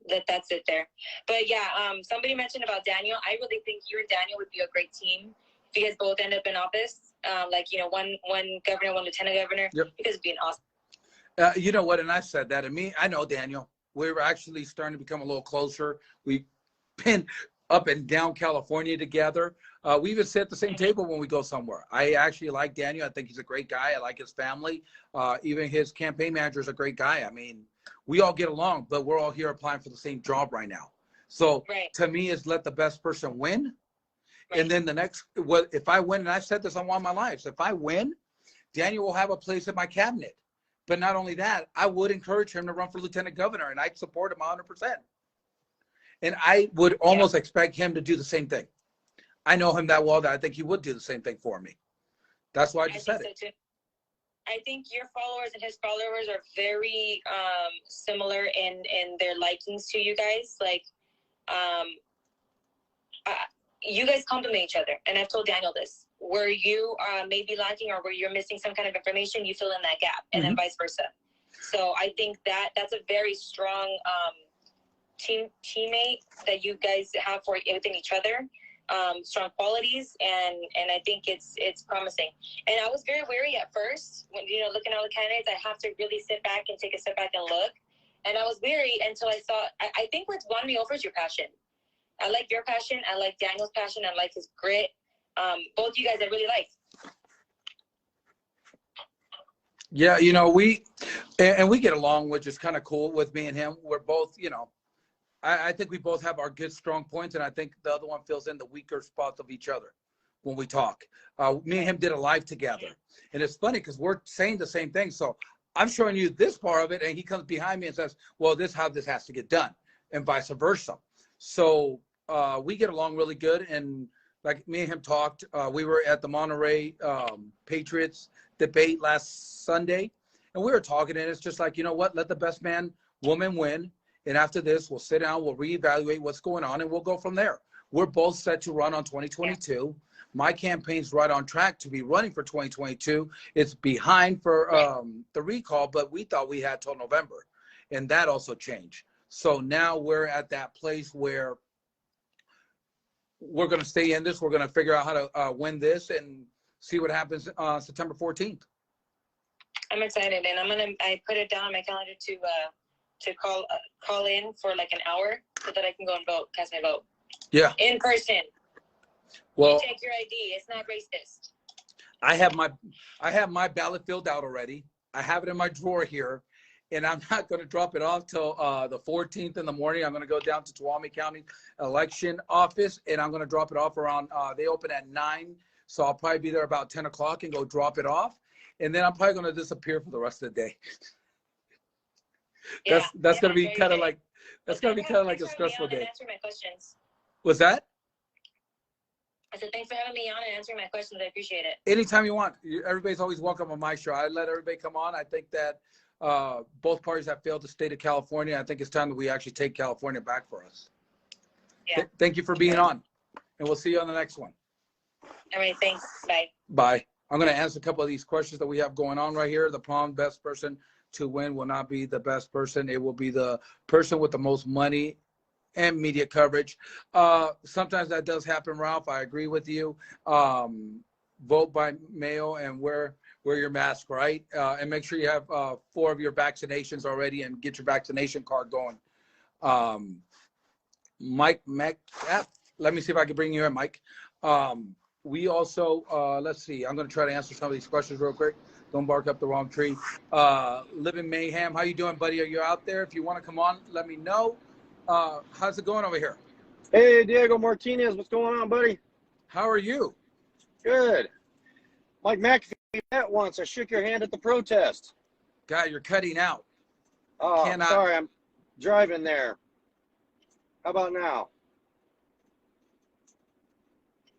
sit there. But yeah, somebody mentioned about Daniel. I really think you and Daniel would be a great team if you guys both end up in office. Like, you know, one governor, one lieutenant governor. Yep. You guys would be an awesome. You know what? And I said that. And I know Daniel. We were actually starting to become a little closer. We've been up and down California together. We even sit at the same table when we go somewhere. I actually like Daniel. I think he's a great guy. I like his family. Even his campaign manager is a great guy. I mean, we all get along, but we're all here applying for the same job right now. So to me, is let the best person win. And then the next, if I win, and I've said this on one of my lives, if I win, Daniel will have a place in my cabinet. But not only that, I would encourage him to run for lieutenant governor, and I'd support him 100%. And I would almost expect him to do the same thing. I know him that well that I think he would do the same thing for me. That's why I just said it. So too. I think your followers and his followers are very similar in their likings to you guys. Like, you guys complement each other. And I've told Daniel this. Where you may be lacking or where you're missing some kind of information, you fill in that gap, and then vice versa. So I think that's a very strong teammate that you guys have within each other. Strong qualities, and I think it's promising. And I was very wary at first when, you know, looking at all the candidates. I have to really sit back and take a step back and look. And I was wary until I saw. I think what's won me over is your passion. I like your passion. I like Daniel's passion. I like his grit. Both you guys I really like. Yeah, you know, we get along, which is kind of cool with me and him. We're both, you know, I think we both have our good, strong points, and I think the other one fills in the weaker spots of each other when we talk. Me and him did a live together, and it's funny because we're saying the same thing. So I'm showing you this part of it, and he comes behind me and says, well, this is how this has to get done, and vice versa. So we get along really good, and like me and him talked. We were at the Monterey Patriots debate last Sunday, and we were talking, and it's just like, you know what, let the best man, woman win. And after this, we'll sit down, we'll reevaluate what's going on, and we'll go from there. We're both set to run on 2022. My campaign's right on track to be running for 2022. It's behind for the recall, but we thought we had till November, and that also changed. So now we're at that place where we're going to stay in this. We're going to figure out how to win this and see what happens September 14th. I'm excited, and I put it down on my calendar to call in for like an hour so that I can go and cast my vote. Yeah. In person. Well, you take your ID. It's not racist. I have my ballot filled out already. I have it in my drawer here, and I'm not going to drop it off till the 14th in the morning. I'm going to go down to Tuolumne County Election Office, and I'm going to drop it off around. They open at 9, so I'll probably be there about 10 o'clock and go drop it off, and then I'm probably going to disappear for the rest of the day. That's gonna be kind of like a stressful day. Answer my questions. What's that? I said thanks for having me on and answering my questions. I appreciate it. Anytime you want. Everybody's always welcome on my show. I let everybody come on. I think that both parties have failed the state of California. I think it's time that we actually take California back for us. Yeah. Thank you for being on, and we'll see you on the next one. All right. Thanks. Bye. Bye. I'm going to answer a couple of these questions that we have going on right here. The problem, best person to win will not be the best person. It will be the person with the most money and media coverage. Sometimes that does happen, Ralph. I agree with you. Vote by mail, and where wear your mask, right? And make sure you have 4 of your vaccinations already and get your vaccination card going. Mike, let me see if I can bring you in, Mike. We also, let's see, I'm going to try to answer some of these questions real quick. Don't bark up the wrong tree. Living Mayhem, how you doing, buddy? Are you out there? If you want to come on, let me know. How's it going over here? Hey, Diego Martinez, what's going on, buddy? How are you? Good. Mike McAfee met once. I shook your hand at the protest. God, you're cutting out. Oh, Cannot... sorry, I'm driving there. How about now?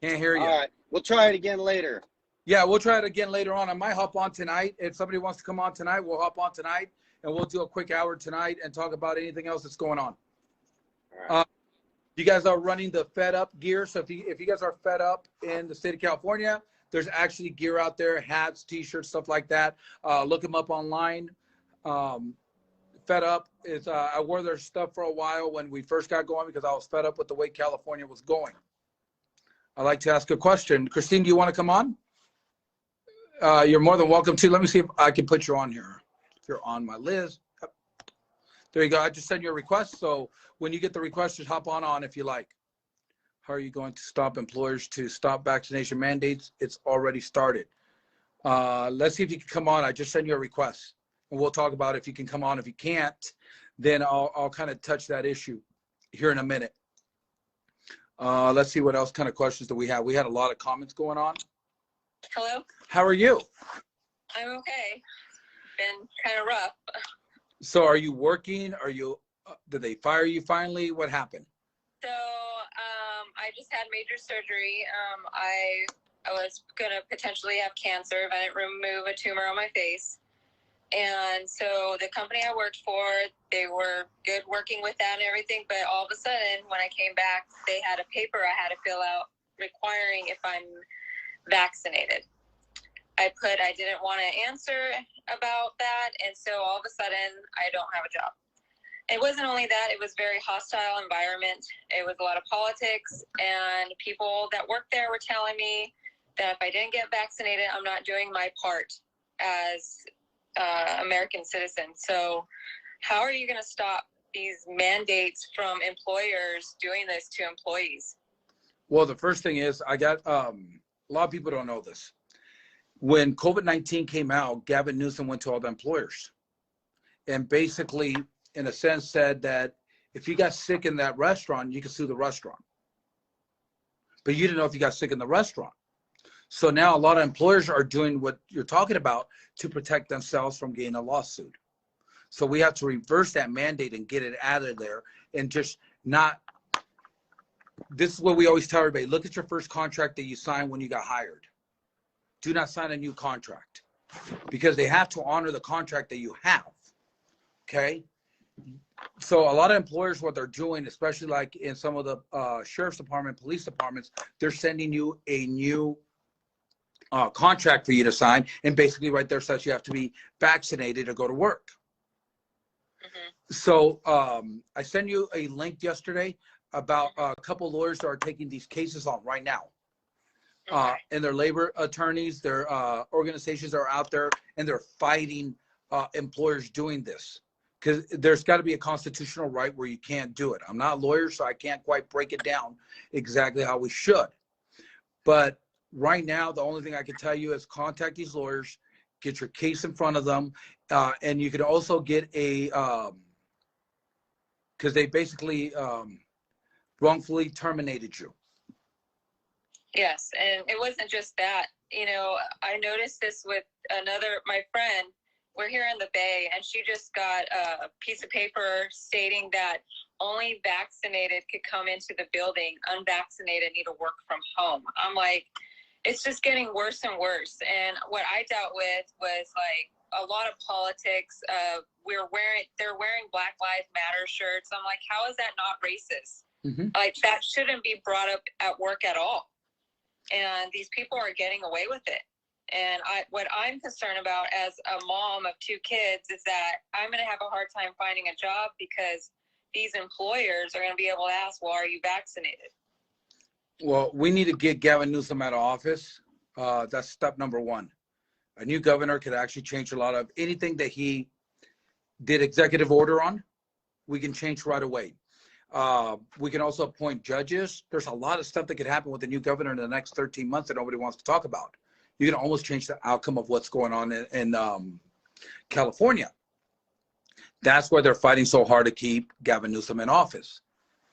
Can't hear you. All right, we'll try it again later. Yeah, we'll try it again later on. I might hop on tonight. If somebody wants to come on tonight, we'll hop on tonight, and we'll do a quick hour tonight and talk about anything else that's going on. All right. You guys are running the Fed Up gear. So if you guys are fed up in the state of California, there's actually gear out there, hats, T-shirts, stuff like that. Look them up online. Fed Up is, I wore their stuff for a while when we first got going because I was fed up with the way California was going. I'd like to ask a question. Christine, do you want to come on? You're more than welcome to. Let me see if I can put you on here. If you're on my list. There you go. I just sent you a request. So when you get the request, just hop on if you like. How are you going to stop employers to stop vaccination mandates? It's already started. Let's see if you can come on. I just sent you a request. And we'll talk about if you can come on. If you can't, then I'll kind of touch that issue here in a minute. Let's see what else kind of questions do we have. We had a lot of comments going on. Hello? How are you? I'm okay. Been kind of rough. So are you working? Are you, did they fire you finally? What happened? So I just had major surgery. I was going to potentially have cancer if I didn't remove a tumor on my face. And so the company I worked for, they were good working with that and everything. But all of a sudden, when I came back, they had a paper I had to fill out requiring if I'm vaccinated. I didn't want to answer about that. And so all of a sudden, I don't have a job. It wasn't only that, it was a very hostile environment. It was a lot of politics, and people that worked there were telling me that if I didn't get vaccinated, I'm not doing my part as American citizen. So how are you going to stop these mandates from employers doing this to employees? Well, the first thing is I got a lot of people don't know this. When COVID-19 came out, Gavin Newsom went to all the employers and basically, in a sense, said that if you got sick in that restaurant, you could sue the restaurant. But you didn't know if you got sick in the restaurant. So now a lot of employers are doing what you're talking about to protect themselves from getting a lawsuit. So we have to reverse that mandate and get it out of there and just not. This is what we always tell everybody. Look at your first contract that you signed when you got hired. Do not sign a new contract because they have to honor the contract that you have. Okay. So a lot of employers, what they're doing, especially like in some of the sheriff's department, police departments, they're sending you a new contract for you to sign. And basically right there says you have to be vaccinated to go to work. Mm-hmm. So I sent you a link yesterday about a couple lawyers that are taking these cases on right now. And their labor attorneys, their organizations are out there and they're fighting employers doing this. Because there's got to be a constitutional right where you can't do it. I'm not a lawyer, so I can't quite break it down exactly how we should. But right now, the only thing I can tell you is contact these lawyers, get your case in front of them, and you could also get a, because they basically wrongfully terminated you. Yes, and it wasn't just that. You know, I noticed this with my friend. We're here in the Bay, and she just got a piece of paper stating that only vaccinated could come into the building. Unvaccinated need to work from home. I'm like, it's just getting worse and worse. And what I dealt with was like a lot of politics. They're wearing Black Lives Matter shirts. I'm like, how is that not racist? Mm-hmm. Like that shouldn't be brought up at work at all. And these people are getting away with it. And what I'm concerned about as a mom of 2 kids is that I'm going to have a hard time finding a job because these employers are going to be able to ask, well, are you vaccinated? Well, we need to get Gavin Newsom out of office. That's step number 1. A new governor could actually change a lot of anything that he did executive order on. We can change right away. We can also appoint judges. There's a lot of stuff that could happen with the new governor in the next 13 months that nobody wants to talk about. You can almost change the outcome of what's going on in California. That's why they're fighting so hard to keep Gavin Newsom in office.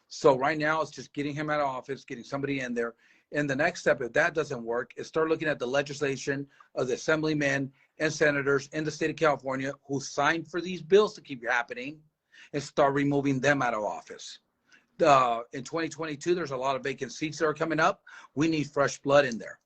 So right now it's just getting him out of office, getting somebody in there. And the next step, if that doesn't work, is start looking at the legislation of the assemblymen and senators in the state of California who signed for these bills to keep happening and start removing them out of office. In 2022, there's a lot of vacant seats that are coming up. We need fresh blood in there.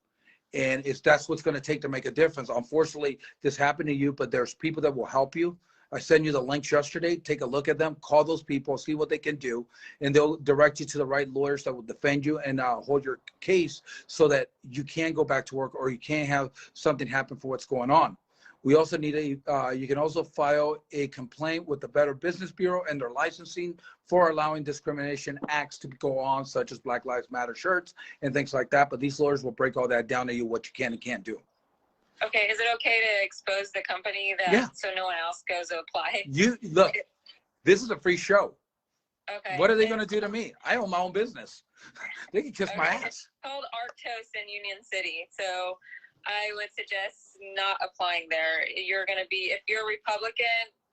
And that's what's going to take to make a difference. Unfortunately, this happened to you, but there's people that will help you. I sent you the links yesterday. Take a look at them, call those people, see what they can do, and they'll direct you to the right lawyers that will defend you and hold your case so that you can go back to work or you can't have something happen for what's going on. We also need you can also file a complaint with the Better Business Bureau and their licensing for allowing discrimination acts to go on, such as Black Lives Matter shirts and things like that. But these lawyers will break all that down to you, what you can and can't do. Okay, is it okay to expose the company that so no one else goes to apply? You look, this is a free show. Okay. What are they going to do to me? I own my own business. They can kiss my ass. It's called Arctos in Union City. So I would suggest not applying there. You're going to be, if you're a Republican,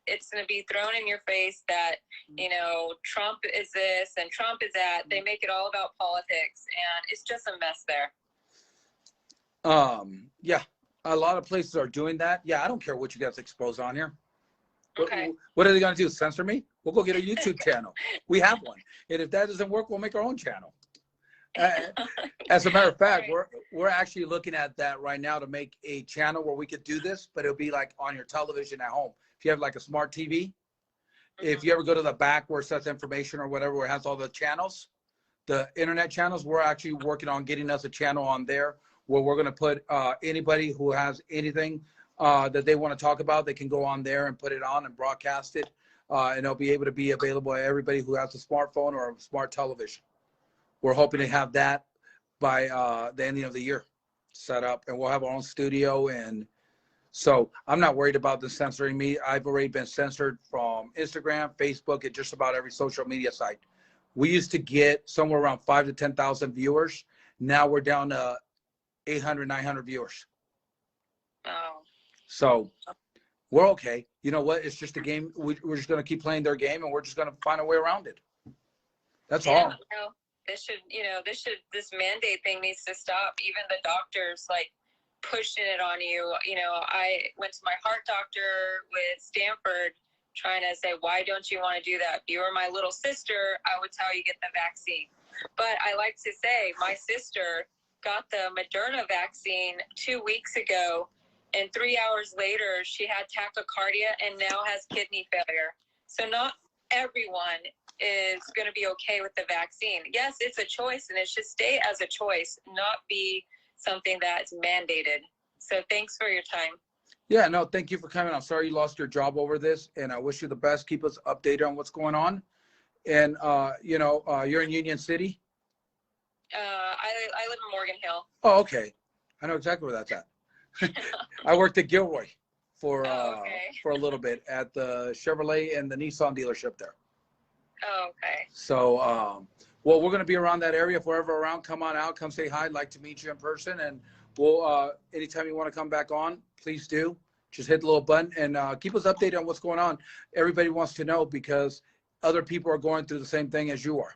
it's going to be thrown in your face that, you know, Trump is this and Trump is that. They make it all about politics, and it's just a mess there. Yeah, a lot of places are doing that. Yeah, I don't care what you guys expose on here. Okay. What are they going to do? Censor me? We'll go get a YouTube channel. We have one. And if that doesn't work, we'll make our own channel. As a matter of fact, we're actually looking at that right now to make a channel where we could do this, but it'll be like on your television at home. If you have like a smart TV, if you ever go to the back where it says information or whatever, where it has all the channels, the internet channels, we're actually working on getting us a channel on there where we're going to put anybody who has anything that they want to talk about, they can go on there and put it on and broadcast it. And it'll be able to be available to everybody who has a smartphone or a smart television. We're hoping to have that by the ending of the year set up, and we'll have our own studio. And so I'm not worried about them censoring me. I've already been censored from Instagram, Facebook, and just about every social media site. We used to get somewhere around 5,000 to 10,000 viewers. Now we're down to 800, 900 viewers. Oh. So we're okay. You know what? It's just a game. We're just going to keep playing their game, and we're just going to find a way around it. That's all. No, this mandate thing needs to stop. Even the doctors, like, pushing it on you. You know, I went to my heart doctor with Stanford trying to say, why don't you want to do that? If you were my little sister, I would tell you get the vaccine. But I like to say my sister got the Moderna vaccine 2 weeks ago, and 3 hours later she had tachycardia and now has kidney failure. So not everyone is going to be okay with the vaccine. Yes, it's a choice, and it should stay as a choice, not be something that's mandated. So thanks for your time. Yeah, no, thank you for coming. I'm sorry you lost your job over this, and I wish you the best. Keep us updated on what's going on. And, you're in Union City? I live in Morgan Hill. Oh, okay. I know exactly where that's at. I worked at Gilroy for a little bit at the Chevrolet and the Nissan dealership there. Oh, okay. So, well, we're going to be around that area. If we're ever around, come on out, come say hi. I'd like to meet you in person. And we'll, anytime you want to come back on, please do. Just hit the little button and keep us updated on what's going on. Everybody wants to know because other people are going through the same thing as you are.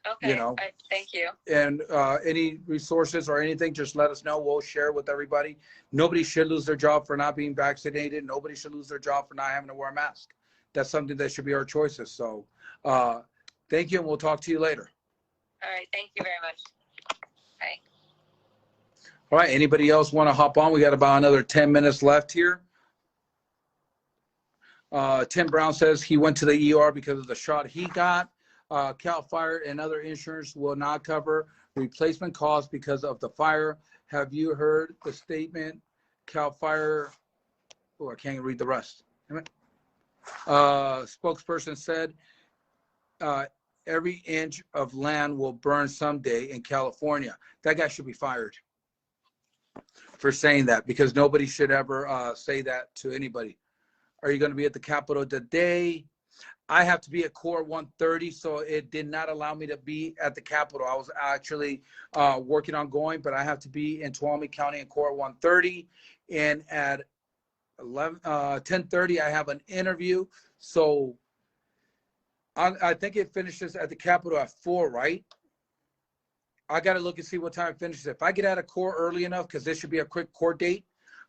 Okay. You know, thank you. And any resources or anything, just let us know. We'll share with everybody. Nobody should lose their job for not being vaccinated. Nobody should lose their job for not having to wear a mask. That's something that should be our choices. So thank you, and we'll talk to you later. All right. Thank you very much. Bye. All right. Anybody else want to hop on? We got about another 10 minutes left here. Tim Brown says he went to the ER because of the shot he got. Cal Fire and other insurance will not cover replacement costs because of the fire. Have you heard the statement? Cal Fire, oh, I can't read the rest. Spokesperson said every inch of land will burn someday in California. That guy should be fired. for saying that, because nobody should ever say that to anybody. Are you going to be at the Capitol today? I have to be at Core 130, so it did not allow me to be at the Capitol. I was actually working on going, but I have to be in Tuolumne County in Core 130. And at 10:30, I have an interview. So I think it finishes at the Capitol at 4, right? I got to look and see what time it finishes. If I get out of Core early enough, because this should be a quick court date,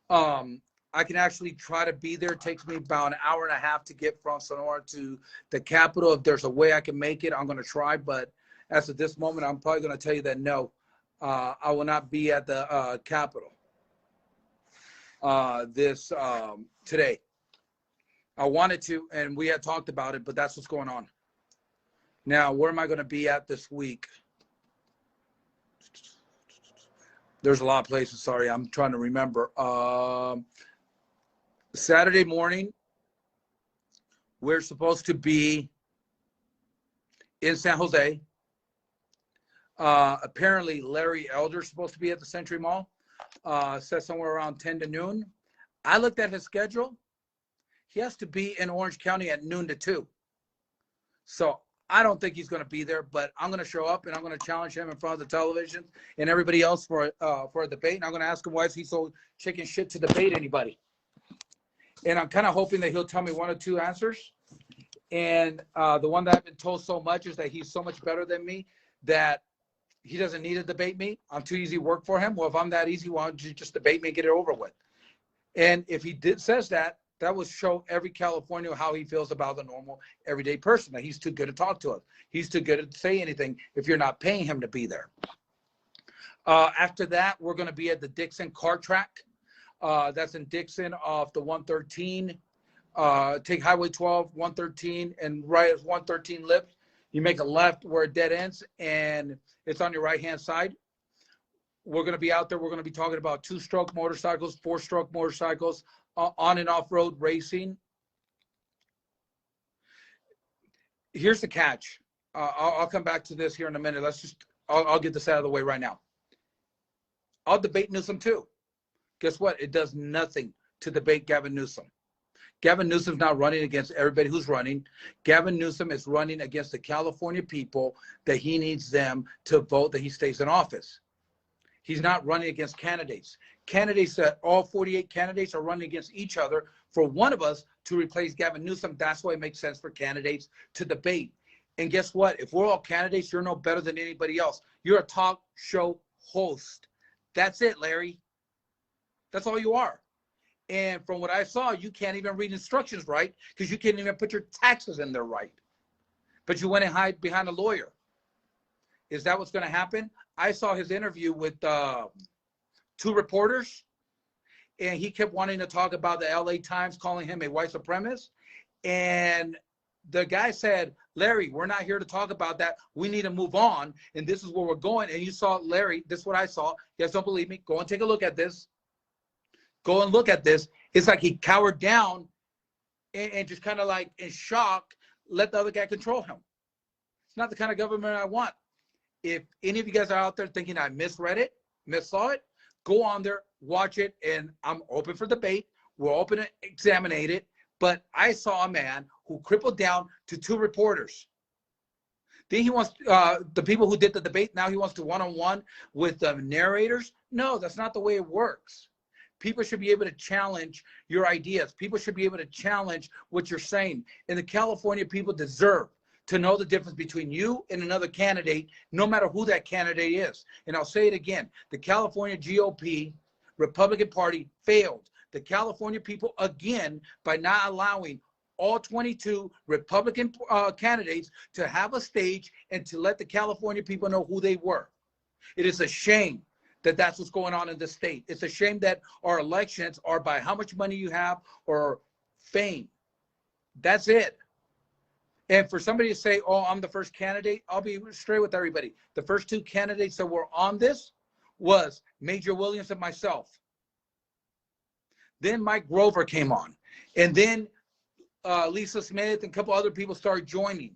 I can actually try to be there. It takes me about an hour and a half to get from Sonora to the Capitol. If there's a way I can make it, I'm going to try. But as of this moment, I'm probably going to tell you that no, I will not be at the Capitol today. I wanted to, and we had talked about it, but that's what's going on. Now, where am I going to be at this week? There's a lot of places. Sorry, I'm trying to remember. Saturday morning, we're supposed to be in San Jose. Apparently, Larry Elder's supposed to be at the Century Mall. Says somewhere around 10 to noon. I looked at his schedule. He has to be in Orange County at noon to 2. So I don't think he's going to be there, but I'm going to show up and I'm going to challenge him in front of the television and everybody else for a debate. And I'm going to ask him why is he so chicken shit to debate anybody. And I'm kind of hoping that he'll tell me one or two answers. And the one that I've been told so much is that he's so much better than me that he doesn't need to debate me. I'm too easy work for him. Well, if I'm that easy, why don't you just debate me and get it over with? And if he says that, that will show every Californian how he feels about the normal everyday person, that he's too good to talk to us. He's too good to say anything if you're not paying him to be there. After that, we're going to be at the Dixon car track. That's in Dixon off the 113. Take Highway 12, 113, and right as 113 lifts, you make a left where it dead ends, and it's on your right-hand side. We're going to be out there. We're going to be talking about 2-stroke motorcycles, 4-stroke motorcycles, on and off-road racing. Here's the catch. I'll come back to this here in a minute. I'll get this out of the way right now. I'll debate Newsom too. Guess what? It does nothing to debate Gavin Newsom. Gavin Newsom's not running against everybody who's running. Gavin Newsom is running against the California people that he needs them to vote that he stays in office. He's not running against candidates. Candidates that all 48 candidates are running against each other for one of us to replace Gavin Newsom. That's why it makes sense for candidates to debate. And guess what? If we're all candidates, you're no better than anybody else. You're a talk show host. That's it, Larry. That's all you are. And from what I saw, you can't even read instructions right because you can't even put your taxes in there right. But you went and hide behind a lawyer. Is that what's going to happen? I saw his interview with 2 reporters, and he kept wanting to talk about the LA Times calling him a white supremacist. And the guy said, Larry, we're not here to talk about that. We need to move on. And this is where we're going. And you saw Larry, this is what I saw. You guys don't believe me? Go and take a look at this. Go and look at this. It's like he cowered down and just kind of like in shock, let the other guy control him. It's not the kind of government I want. If any of you guys are out there thinking I misread it, missaw it, go on there, watch it, and I'm open for debate. We're open to examine it. But I saw a man who crippled down to 2 reporters. Then he wants the people who did the debate, now he wants to one-on-one with the narrators. No, that's not the way it works. People should be able to challenge your ideas. People should be able to challenge what you're saying. And the California people deserve to know the difference between you and another candidate, no matter who that candidate is. And I'll say it again. The California GOP, Republican Party, failed the California people again by not allowing all 22 Republican candidates to have a stage and to let the California people know who they were. It is a shame that that's what's going on in the state. It's a shame that our elections are by how much money you have or fame. That's it. And for somebody to say, oh, I'm the first candidate, I'll be straight with everybody. The first 2 candidates that were on this was Major Williams and myself. Then Mike Grover came on. And then Lisa Smith and a couple other people started joining.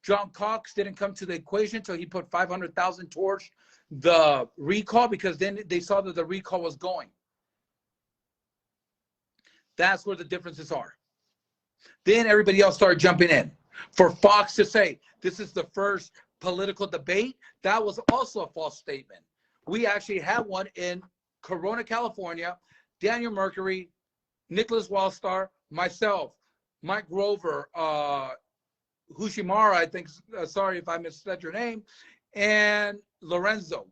John Cox didn't come to the equation until he put $500,000 towards the recall because then they saw that the recall was going. That's where the differences are. Then everybody else started jumping in. For Fox to say this is the first political debate, that was also a false statement. We actually had one in Corona, California. Daniel Mercury, Nicholas Wallstar, myself, Mike Grover, Hushimara, I think, sorry if I missaid your name, and Lorenzo.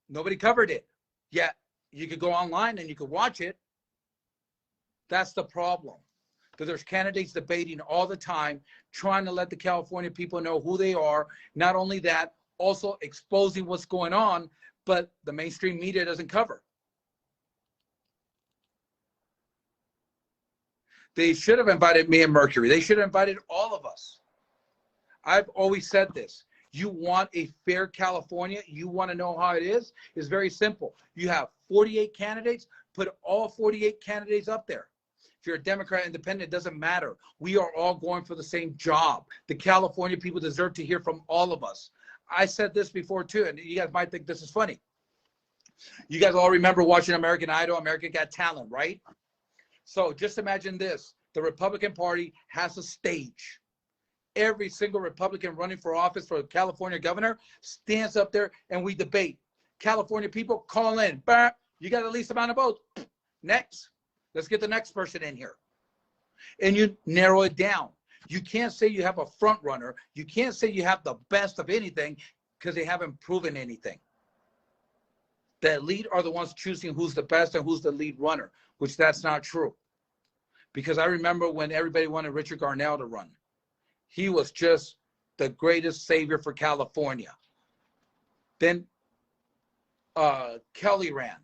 Nobody covered it. Yet you could go online and you could watch it. That's the problem. Because there's candidates debating all the time, trying to let the California people know who they are. Not only that, also exposing what's going on, but the mainstream media doesn't cover. They should have invited me and Mercury. They should have invited all of us. I've always said this. You want a fair California, you want to know how it is? It's very simple. You have 48 candidates, put all 48 candidates up there. If you're a Democrat, independent, it doesn't matter. We are all going for the same job. The California people deserve to hear from all of us. I said this before too, and you guys might think this is funny. You guys all remember watching American Idol, American Got Talent, right? So just imagine this. The Republican Party has a stage. Every single Republican running for office for California governor stands up there and we debate. California people, call in. Bah, you got the least amount of votes. Next. Let's get the next person in here. And you narrow it down. You can't say you have a front runner. You can't say you have the best of anything because they haven't proven anything. The elite are the ones choosing who's the best and who's the lead runner, which that's not true. Because I remember when everybody wanted Richard Garnell to run. He was just the greatest savior for California. Then Kelly ran.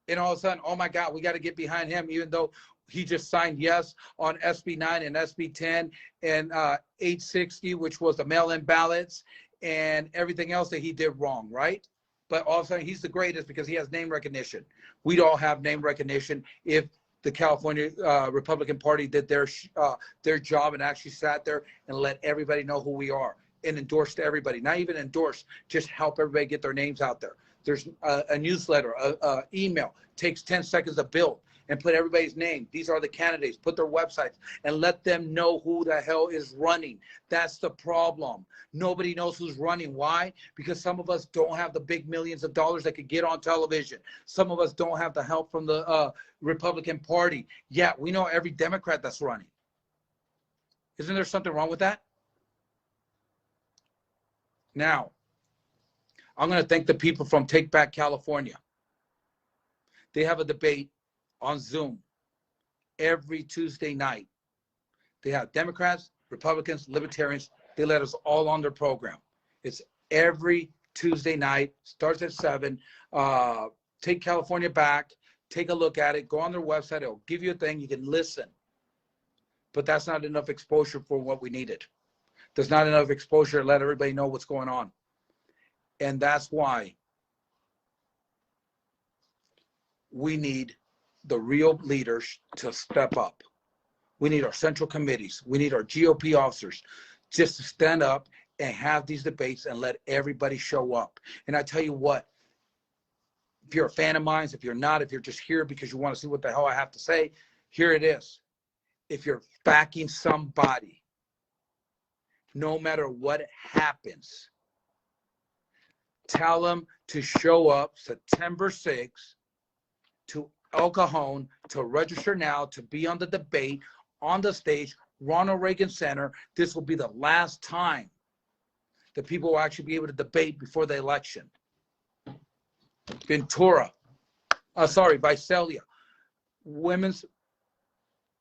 And all of a sudden, oh my God, we got to get behind him, even though he just signed yes on SB 9 and SB 10 and 860, which was the mail-in ballots and everything else that he did wrong, right? But all of a sudden, he's the greatest because he has name recognition. We'd all have name recognition if the California Republican Party did their job and actually sat there and let everybody know who we are and endorsed everybody. Not even endorse, just help everybody get their names out there. There's a newsletter, a email, takes 10 seconds to build and put everybody's name. These are the candidates, put their websites and let them know who the hell is running. That's the problem. Nobody knows who's running. Why? Because some of us don't have the big millions of dollars that could get on television. Some of us don't have the help from the Republican Party. Yeah, we know every Democrat that's running. Isn't there something wrong with that? Now, I'm going to thank the people from Take Back California. They have a debate on Zoom every Tuesday night. They have Democrats, Republicans, Libertarians. They let us all on their program. It's every Tuesday night, starts at 7. Take California Back. Take a look at it. Go on their website. It'll give you a thing. You can listen. But that's not enough exposure for what we needed. There's not enough exposure to let everybody know what's going on. And that's why we need the real leaders to step up. We need our central committees. We need our GOP officers just to stand up and have these debates and let everybody show up. And I tell you what, if you're a fan of mine, if you're not, if you're just here because you want to see what the hell I have to say, here it is. If you're backing somebody, no matter what happens, tell them to show up September 6th to El Cajon, to register now, to be on the debate, on the stage, Ronald Reagan Center. This will be the last time that people will actually be able to debate before the election. Visalia,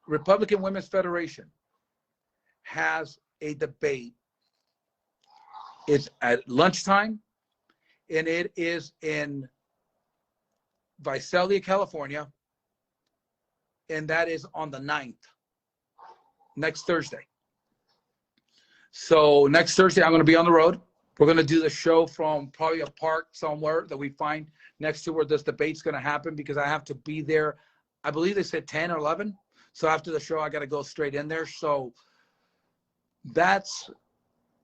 Republican Women's Federation has a debate. It's at lunchtime, and it is in Visalia, California, and that is on the 9th, next Thursday. So next Thursday, I'm going to be on the road. We're going to do the show from probably a park somewhere that we find next to where this debate's going to happen because I have to be there. I believe they said 10 or 11. So after the show, I got to go straight in there. So that's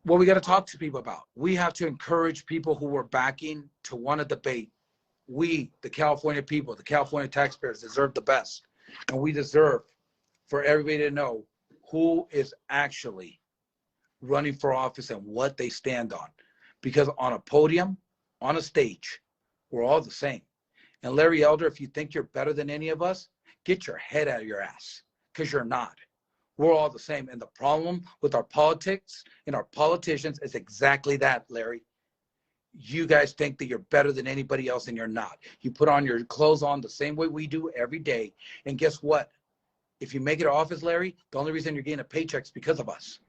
what we got to talk to people about. We have to encourage people who we're backing to want to debate. We, the California people, the California taxpayers, deserve the best. And we deserve for everybody to know who is actually running for office and what they stand on. Because on a podium, on a stage, we're all the same. And Larry Elder, if you think you're better than any of us, get your head out of your ass, because you're not. We're all the same. And the problem with our politics and our politicians is exactly that, Larry. You guys think that you're better than anybody else, and you're not. You put on your clothes on the same way we do every day. And guess what? If you make it to office, Larry, the only reason you're getting a paycheck is because of us.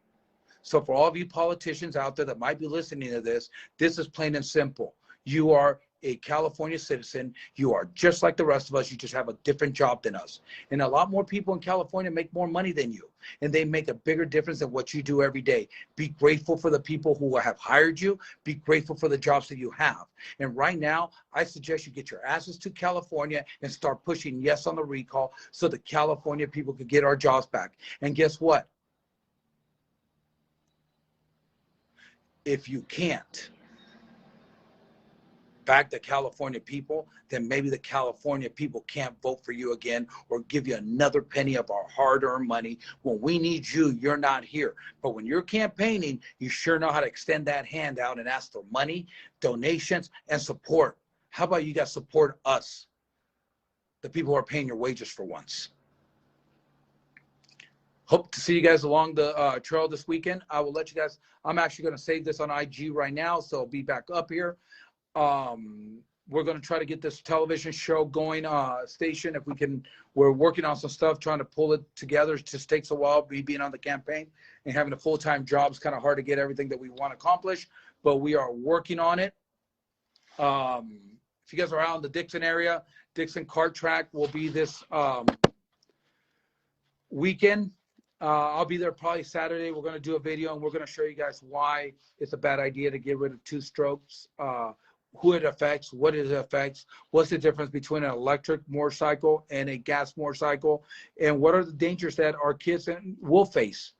So for all of you politicians out there that might be listening to this is plain and simple. You are a California citizen. You are just like the rest of us. You just have a different job than us. And a lot more people in California make more money than you. And they make a bigger difference than what you do every day. Be grateful for the people who have hired you. Be grateful for the jobs that you have. And right now, I suggest you get your asses to California and start pushing yes on the recall so the California people could get our jobs back. And guess what? If you can't back the California people, then maybe the California people can't vote for you again or give you another penny of our hard-earned money. When we need you, you're not here. But when you're campaigning, you sure know how to extend that hand out and ask for money, donations, and support. How about you guys support us, the people who are paying your wages for once? Hope to see you guys along the trail this weekend. I will let you guys, I'm actually going to save this on IG right now, so I'll be back up here. We're going to try to get this television show going, station, if we can. We're working on some stuff, trying to pull it together. It just takes a while, being on the campaign and having a full-time job is kind of hard to get everything that we want to accomplish, but we are working on it. If you guys are out in the Dixon area, Dixon Kart Track will be this weekend. I'll be there probably Saturday. We're going to do a video and we're going to show you guys why it's a bad idea to get rid of two strokes, who it affects, what it affects, what's the difference between an electric motorcycle and a gas motorcycle, and what are the dangers that our kids will face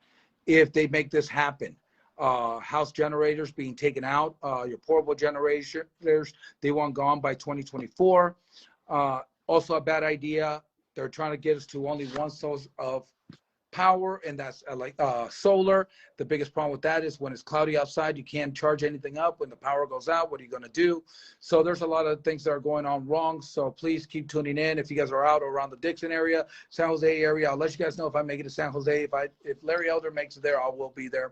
if they make this happen. House generators being taken out, your portable generators, they want gone by 2024. Also a bad idea. They're trying to get us to only one source of power, and that's solar. The biggest problem with that is when it's cloudy outside, you can't charge anything up. When the power goes out, what are you going to do? So there's a lot of things that are going on wrong. So please keep tuning in. If you guys are out around the Dixon area, San Jose area, I'll let you guys know if I make it to San Jose. If Larry Elder makes it there, I will be there.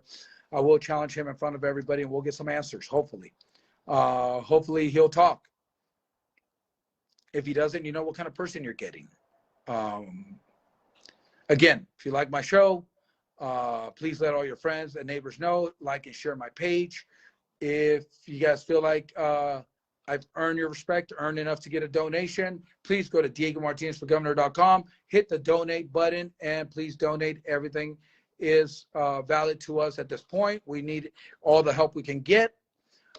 I will challenge him in front of everybody, and we'll get some answers, hopefully. Hopefully he'll talk. If he doesn't, you know what kind of person you're getting. Again, if you like my show, please let all your friends and neighbors know, like and share my page. If you guys feel like I've earned your respect, earned enough to get a donation, please go to DiegoMartinezforGovernor.com, hit the donate button, and please donate. Everything is valid to us at this point. We need all the help we can get.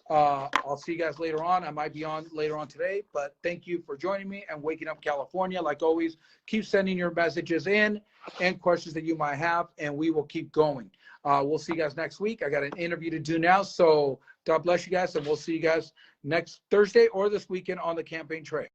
I'll see you guys later on. I might be on later on today, but thank you for joining me and waking up California. Like always, keep sending your messages in and questions that you might have, and we will keep going. We'll see you guys next week. I got an interview to do now, so God bless you guys, and we'll see you guys next Thursday or this weekend on the campaign trail.